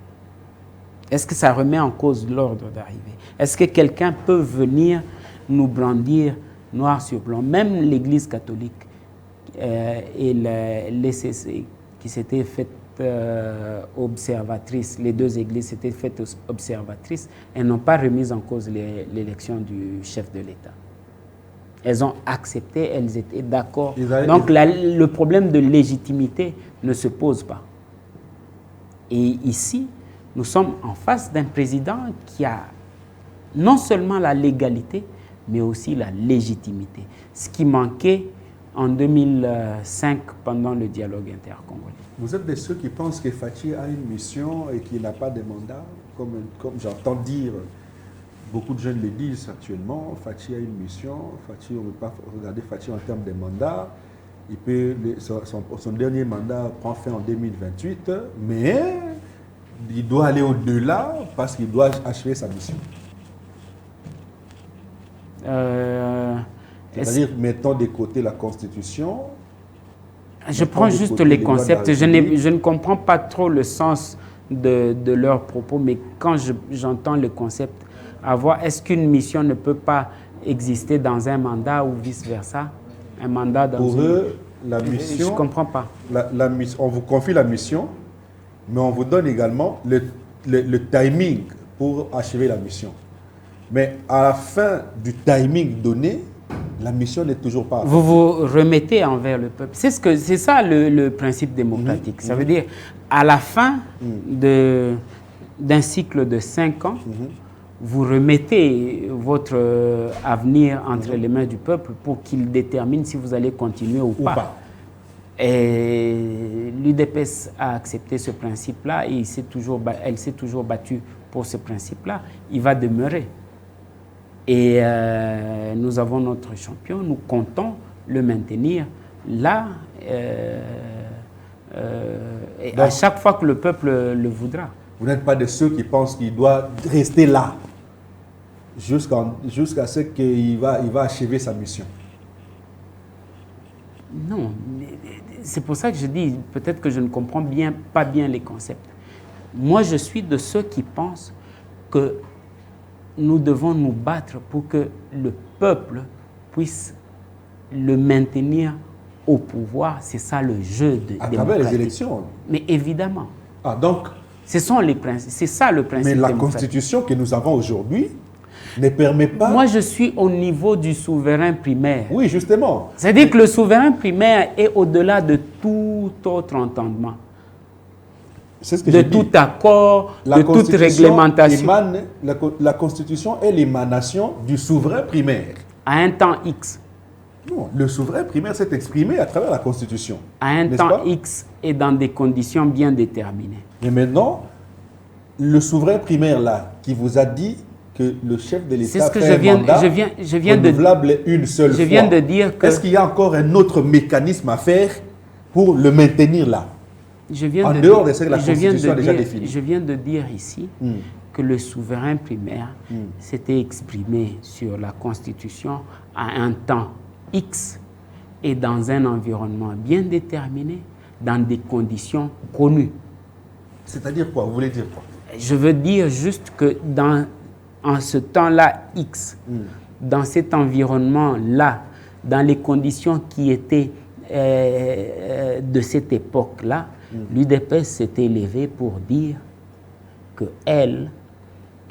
Est-ce que ça remet en cause l'ordre d'arrivée? Est-ce que quelqu'un peut venir nous brandir noir sur blanc? Même l'Église catholique et l'ECC qui s'étaient faites observatrices, les deux églises s'étaient faites observatrices, elles n'ont pas remis en cause l'élection du chef de l'État. Elles ont accepté, elles étaient d'accord. Donc le problème de légitimité ne se pose pas. Et ici, nous sommes en face d'un président qui a non seulement la légalité, mais aussi la légitimité. Ce qui manquait en 2005 pendant le dialogue intercongolais. Vous êtes de ceux qui pensent que Fachi a une mission et qu'il n'a pas de mandat, comme j'entends dire, beaucoup de jeunes le disent actuellement, Fachi a une mission, Fachi, on ne peut pas regarder Fachi en termes de mandat, son dernier mandat prend fin en 2028, mais il doit aller au-delà parce qu'il doit achever sa mission. C'est-à-dire, mettons de côté la Constitution. Je prends juste les concepts. Je ne comprends pas trop le sens de leurs propos, mais quand j'entends le concept, est-ce qu'une mission ne peut pas exister dans un mandat ou vice-versa? Un mandat dans Pour eux, la mission... Je ne comprends pas. On vous confie la mission, mais on vous donne également le timing pour achever la mission. Mais à la fin du timing donné, la mission n'est toujours pas... Vous vous remettez envers le peuple. C'est ça le principe démocratique. Ça veut dire, à la fin d'un cycle de 5 ans, vous remettez votre avenir entre les mains du peuple pour qu'il détermine si vous allez continuer ou pas. Et l'UDPS a accepté ce principe-là et elle s'est toujours battue pour ce principe-là. Il va demeurer. Et nous avons notre champion, nous comptons le maintenir là, et donc, à chaque fois que le peuple le voudra. Vous n'êtes pas de ceux qui pensent qu'il doit rester là jusqu'à ce qu'il va achever sa mission? Non, c'est pour ça que je dis, peut-être que je ne comprends pas bien les concepts. Moi, je suis de ceux qui pensent que nous devons nous battre pour que le peuple puisse le maintenir au pouvoir. C'est ça le jeu démocratique. À travers les élections. Mais évidemment. Ah, donc... c'est ça le principe. Mais la Constitution que nous avons aujourd'hui ne permet pas... Moi, je suis au niveau du souverain primaire. Oui, justement. C'est-à-dire que le souverain primaire est au-delà de tout autre entendement. C'est ce que de tout accord, de toute réglementation. La Constitution est l'émanation du souverain primaire. À un temps X. Non, le souverain primaire s'est exprimé à travers la Constitution. À un temps X et dans des conditions bien déterminées. Mais maintenant, le souverain primaire là, qui vous a dit que le chef de l'État fait un mandat renouvelable une seule fois. Je viens de dire que... Est-ce qu'il y a encore un autre mécanisme à faire pour le maintenir là? En dehors de ce que la Constitution a déjà défini. Je viens de dire ici que le souverain primaire s'était exprimé sur la Constitution à un temps X et dans un environnement bien déterminé, dans des conditions connues. C'est-à-dire quoi? Vous voulez dire quoi? Je veux dire juste que en ce temps-là X, dans cet environnement-là, dans les conditions qui étaient de cette époque-là, l'UDPS s'était élevée pour dire qu'elle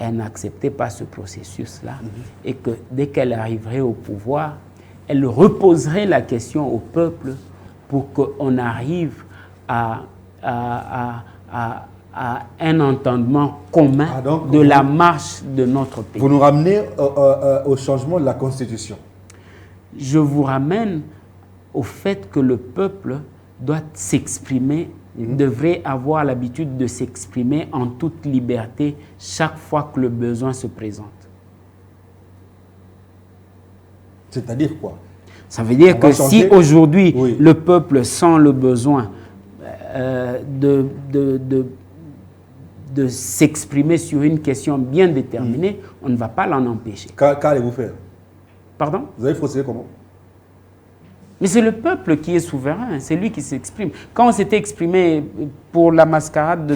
n'acceptait pas ce processus-là et que dès qu'elle arriverait au pouvoir, elle reposerait la question au peuple pour qu'on arrive à un entendement commun de la marche de notre pays. Vous nous ramenez au changement de la Constitution. Je vous ramène au fait que le peuple doit s'exprimer, devrait avoir l'habitude de s'exprimer en toute liberté chaque fois que le besoin se présente. C'est-à-dire quoi? Ça veut dire que si aujourd'hui le peuple sent le besoin de s'exprimer sur une question bien déterminée, on ne va pas l'en empêcher. Qu'allez-vous faire? Pardon? Vous allez procéder comment? Mais c'est le peuple qui est souverain, c'est lui qui s'exprime. Quand on s'était exprimé pour la mascarade de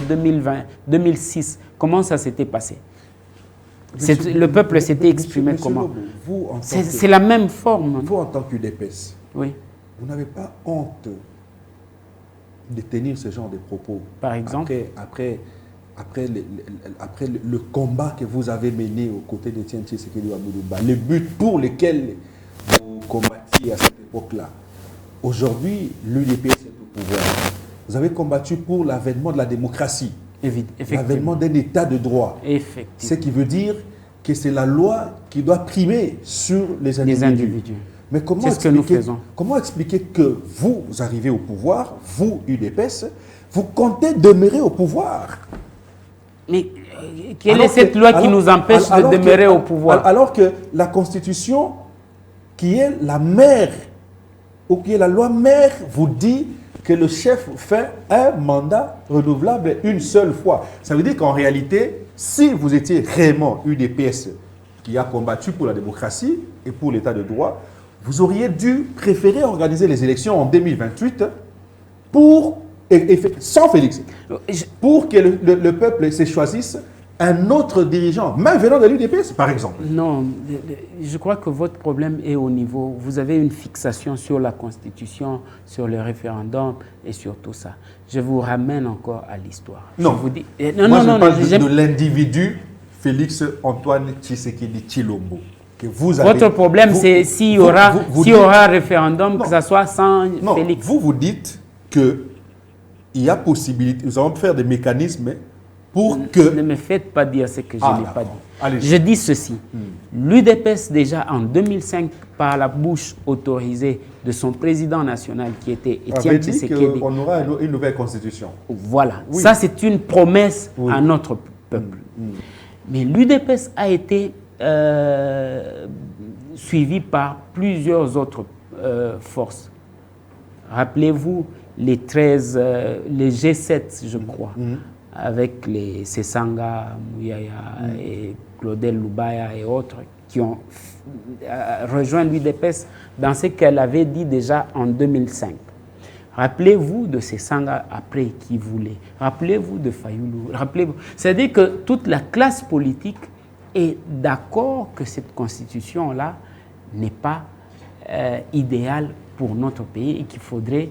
2006, comment ça s'était passé? Le peuple s'était exprimé comment? C'est la même forme. Vous, en tant qu'UDPS, oui. Vous n'avez pas honte de tenir ce genre de propos? Par exemple? Après le combat que vous avez mené aux côtés de Etienne Tshisekedi Waboulouba, le but pour lequel vous combattiez à cette époque-là. Aujourd'hui, l'UDPS est au pouvoir. Vous avez combattu pour l'avènement de la démocratie, l'avènement d'un état de droit. Ce qui veut dire que c'est la loi qui doit primer sur les individus. Mais comment expliquer que vous arrivez au pouvoir, vous, UDPS, vous comptez demeurer au pouvoir? Mais quelle est cette loi qui nous empêche de demeurer au pouvoir? Alors que la Constitution, qui est la mère, ou qui est la loi mère, vous dit que le chef fait un mandat renouvelable une seule fois. Ça veut dire qu'en réalité, si vous étiez réellement UDPS qui a combattu pour la démocratie et pour l'état de droit, vous auriez dû préférer organiser les élections en 2028 sans Félix, pour que le peuple se choisisse un autre dirigeant, même venant de l'UDPS, par exemple. Non, je crois que votre problème est au niveau, vous avez une fixation sur la Constitution, sur le référendum et sur tout ça. Je vous ramène encore à l'histoire. Non, je vous dis, je parle de l'individu Félix Antoine Tshisekedi Tshilombo. Votre problème, c'est s'il y aura un référendum, que ce soit sans Félix. Vous dites qu'il y a possibilité, nous allons faire des mécanismes pour que... Ne me faites pas dire ce que je n'ai pas dit. Allez, je dis ceci. L'UDPS, déjà en 2005, par la bouche autorisée de son président national, qui était Etienne Tshisekedi, on aura une nouvelle constitution. Voilà. Oui. Ça, c'est une promesse à notre peuple. Mais l'UDPS a été suivi par plusieurs autres forces. Rappelez-vous les 13, les G7, je crois, avec les Sesanga, Mouyaya et Claudel Loubaya et autres, qui ont rejoint l'UDPS dans ce qu'elle avait dit déjà en 2005. Rappelez-vous de Sesanga après qui voulait. Rappelez-vous de Fayoulou. Rappelez-vous. C'est-à-dire que toute la classe politique est d'accord que cette constitution-là n'est pas idéale pour notre pays et qu'il faudrait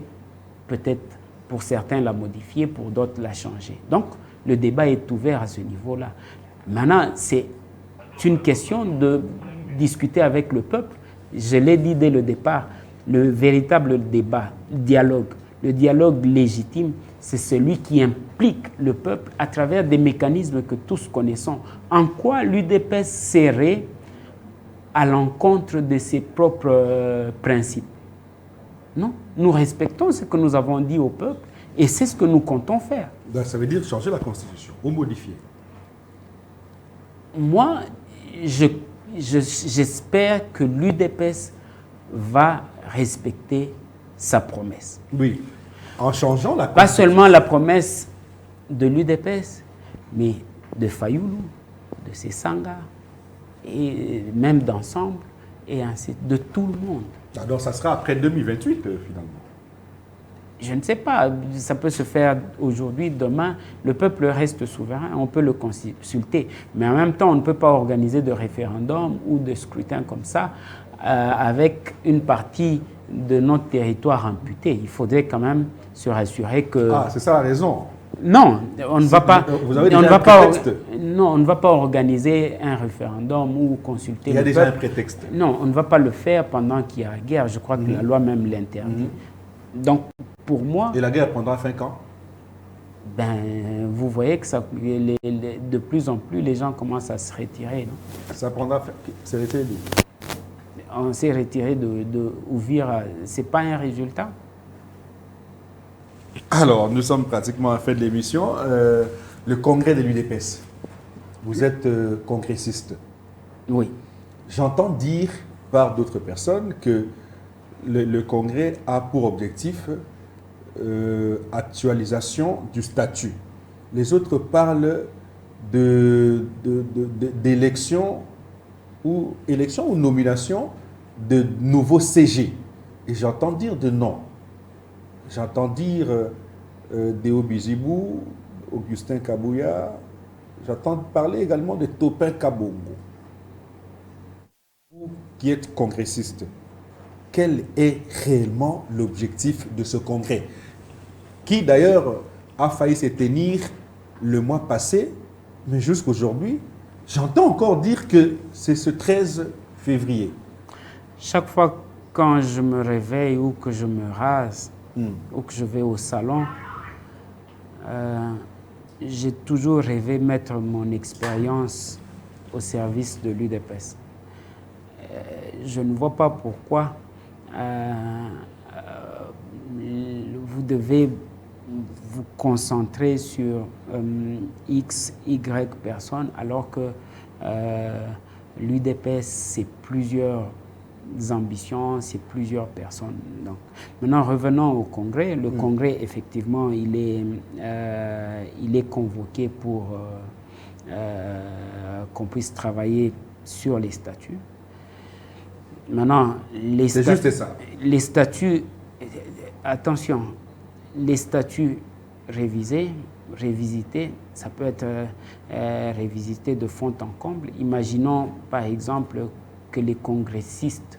peut-être pour certains la modifier, pour d'autres la changer. Donc, le débat est ouvert à ce niveau-là. Maintenant, c'est une question de discuter avec le peuple. Je l'ai dit dès le départ, le véritable débat, le dialogue légitime, c'est celui qui implique le peuple à travers des mécanismes que tous connaissons. En quoi l'UDPS serait à l'encontre de ses propres principes? Non, nous respectons ce que nous avons dit au peuple et c'est ce que nous comptons faire. Donc, ça veut dire changer la Constitution ou modifier? Moi, j'espère que l'UDPS va respecter sa promesse. Oui, en changeant la Constitution. Pas seulement la promesse de l'UDPS, mais de Fayoulou, de Sesanga, et même d'ensemble, et ainsi de tout le monde. Alors, ça sera après 2028, finalement? Je ne sais pas. Ça peut se faire aujourd'hui, demain. Le peuple reste souverain. On peut le consulter. Mais en même temps, on ne peut pas organiser de référendum ou de scrutin comme ça avec une partie de notre territoire amputée. Il faudrait quand même se rassurer que... Ah, c'est ça la raison. Non, on ne va pas. Vous avez déjà un prétexte? Non, on ne va pas organiser un référendum ou consulter le peuple. Il y a déjà un prétexte. Non, on ne va pas le faire pendant qu'il y a guerre. Je crois que la loi même l'interdit. Donc, pour moi... Et la guerre prendra fin quand? Ben, vous voyez que ça, de plus en plus, les gens commencent à se retirer. Non? Ça prendra fin... C'est retiré d'où? On s'est retiré de Ouvira. Ce n'est pas un résultat? Alors, nous sommes pratiquement à la fin de l'émission. Le congrès de l'UDPS. Vous êtes congressiste. Oui. J'entends dire par d'autres personnes que le congrès a pour objectif actualisation du statut. Les autres parlent d'élection ou nomination de nouveaux CG. Et j'entends dire de non. J'entends dire Déo Bizibou, Augustin Kabouya. J'entends parler également de Topin Kabongo. Vous qui êtes congressiste, quel est réellement l'objectif de ce congrès? Qui d'ailleurs a failli se tenir le mois passé, mais jusqu'aujourd'hui, j'entends encore dire que c'est ce 13 février. Chaque fois quand je me réveille ou que je me rase, ou que je vais au salon, j'ai toujours rêvé mettre mon expérience au service de l'UDPS. Je ne vois pas pourquoi vous devez vous concentrer sur X, Y personnes, alors que l'UDPS, c'est plusieurs ambitions, c'est plusieurs personnes. Donc, maintenant, revenons au congrès. Le congrès, effectivement, il est convoqué pour qu'on puisse travailler sur les statuts. Maintenant, c'est juste ça. Les statuts, attention, les statuts révisés, révisités, ça peut être révisité de fond en comble. Imaginons, par exemple, que les congressistes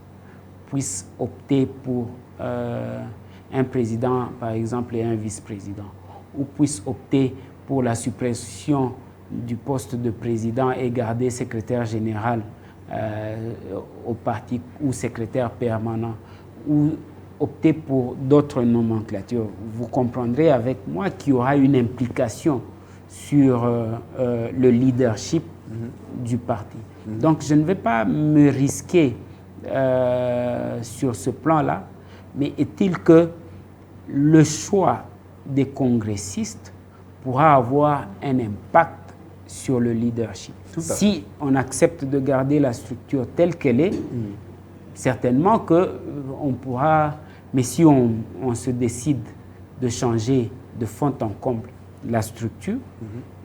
puissent opter pour un président, par exemple, et un vice-président, ou puissent opter pour la suppression du poste de président et garder secrétaire général au parti ou secrétaire permanent, ou opter pour d'autres nomenclatures. Vous comprendrez avec moi qu'il y aura une implication sur le leadership du parti. Donc, je ne vais pas me risquer sur ce plan-là, mais est-il que le choix des congressistes pourra avoir un impact sur le leadership? Si on accepte de garder la structure telle qu'elle est, certainement qu'on pourra, mais si on se décide de changer de fond en comble la structure,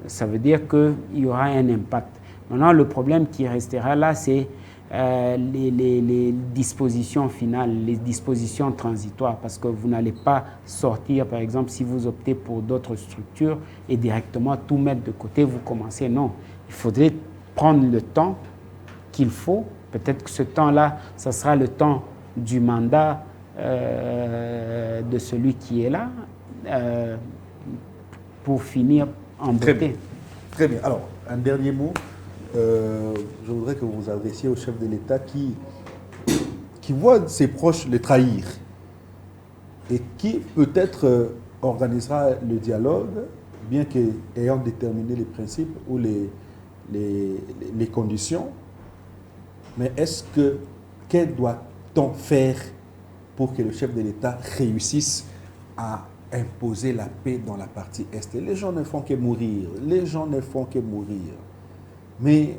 ça veut dire qu'il y aura un impact. Maintenant, le problème qui restera là, c'est les dispositions finales, les dispositions transitoires, parce que vous n'allez pas sortir, par exemple, si vous optez pour d'autres structures et directement tout mettre de côté, vous commencez. Non, il faudrait prendre le temps qu'il faut. Peut-être que ce temps-là, ça sera le temps du mandat de celui qui est là, pour finir en beauté. Très bien. Alors, un dernier mot. Je voudrais que vous vous adressiez au chef de l'État qui voit ses proches le trahir et qui peut-être organisera le dialogue, bien qu'ayant déterminé les principes ou les conditions. Mais que doit-on faire pour que le chef de l'État réussisse à imposer la paix dans la partie Est? Les gens ne font que mourir. Les gens ne font que mourir. Mais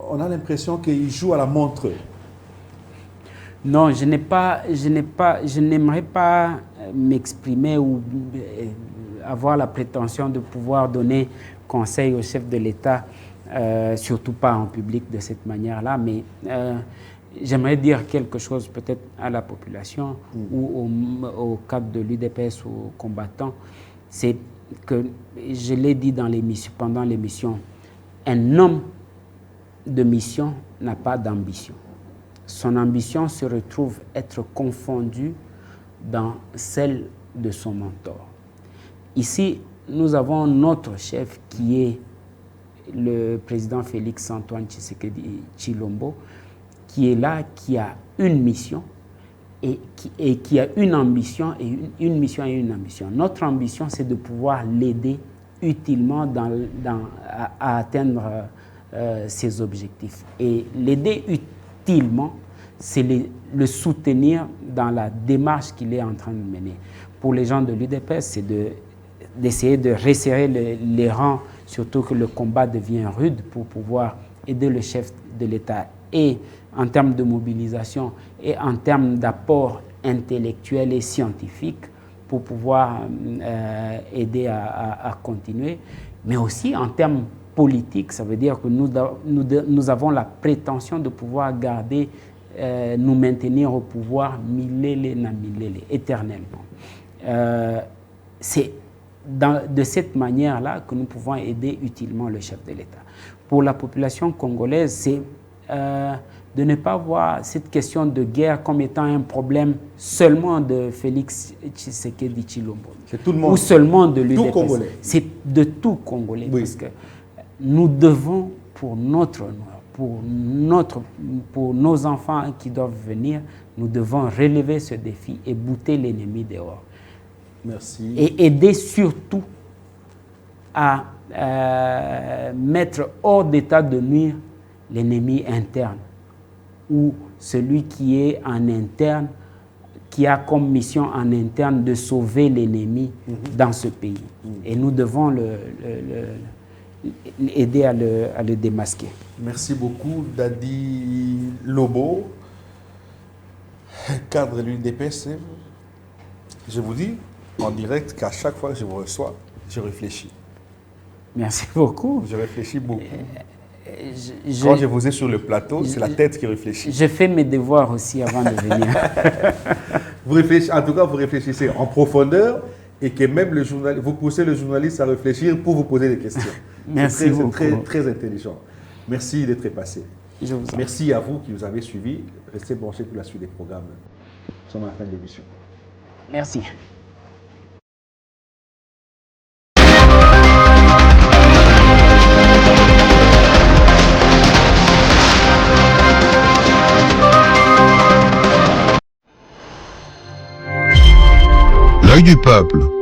on a l'impression qu'il joue à la montre. Non, je n'aimerais pas m'exprimer ou avoir la prétention de pouvoir donner conseil au chef de l'État, surtout pas en public de cette manière-là, mais j'aimerais dire quelque chose peut-être à la population ou au cadre de l'UDPS, aux combattants. C'est que, je l'ai dit pendant l'émission, un homme de mission n'a pas d'ambition. Son ambition se retrouve être confondue dans celle de son mentor. Ici, nous avons notre chef qui est le président Félix Antoine Tshisekedi Tshilombo, qui est là, qui a une mission et qui a une ambition et une mission et une ambition. Notre ambition, c'est de pouvoir l'aider utilement à atteindre ses objectifs. Et l'aider utilement, c'est le soutenir dans la démarche qu'il est en train de mener. Pour les gens de l'UDPS, c'est d'essayer de resserrer les rangs, surtout que le combat devient rude, pour pouvoir aider le chef de l'État et en termes de mobilisation et en termes d'apport intellectuel et scientifique pour pouvoir aider à continuer, mais aussi en termes politiques. Ça veut dire que nous avons la prétention de pouvoir garder, nous maintenir au pouvoir milele na milele, éternellement. C'est de cette manière-là que nous pouvons aider utilement le chef de l'État. Pour la population congolaise, c'est de ne pas voir cette question de guerre comme étant un problème seulement de Félix Tshisekedi Tshilombo. C'est tout le monde. Ou seulement de l'UDPS. C'est de tout Congolais. Oui. Parce que nous devons, pour notre honneur, pour nos enfants qui doivent venir, nous devons relever ce défi et bouter l'ennemi dehors. Merci. Et aider surtout à mettre hors d'état de nuire l'ennemi interne, ou celui qui est en interne, qui a comme mission en interne de sauver l'ennemi dans ce pays. Et nous devons l'aider à le démasquer. Merci beaucoup, Dadi Lobo, cadre de l'UDPS. Je vous dis en direct qu'à chaque fois que je vous reçois, je réfléchis. Merci beaucoup. Je réfléchis beaucoup. Quand je vous ai sur le plateau, c'est la tête qui réfléchit. Je fais mes devoirs aussi avant de venir. En tout cas, vous réfléchissez en profondeur et que même le journaliste, vous poussez le journaliste à réfléchir pour vous poser des questions. Merci beaucoup. C'est très intelligent. Merci d'être passé. Merci à vous qui nous avez suivis. Restez branchés pour la suite des programmes. Nous sommes à la fin de l'émission. Merci. L'œil du peuple.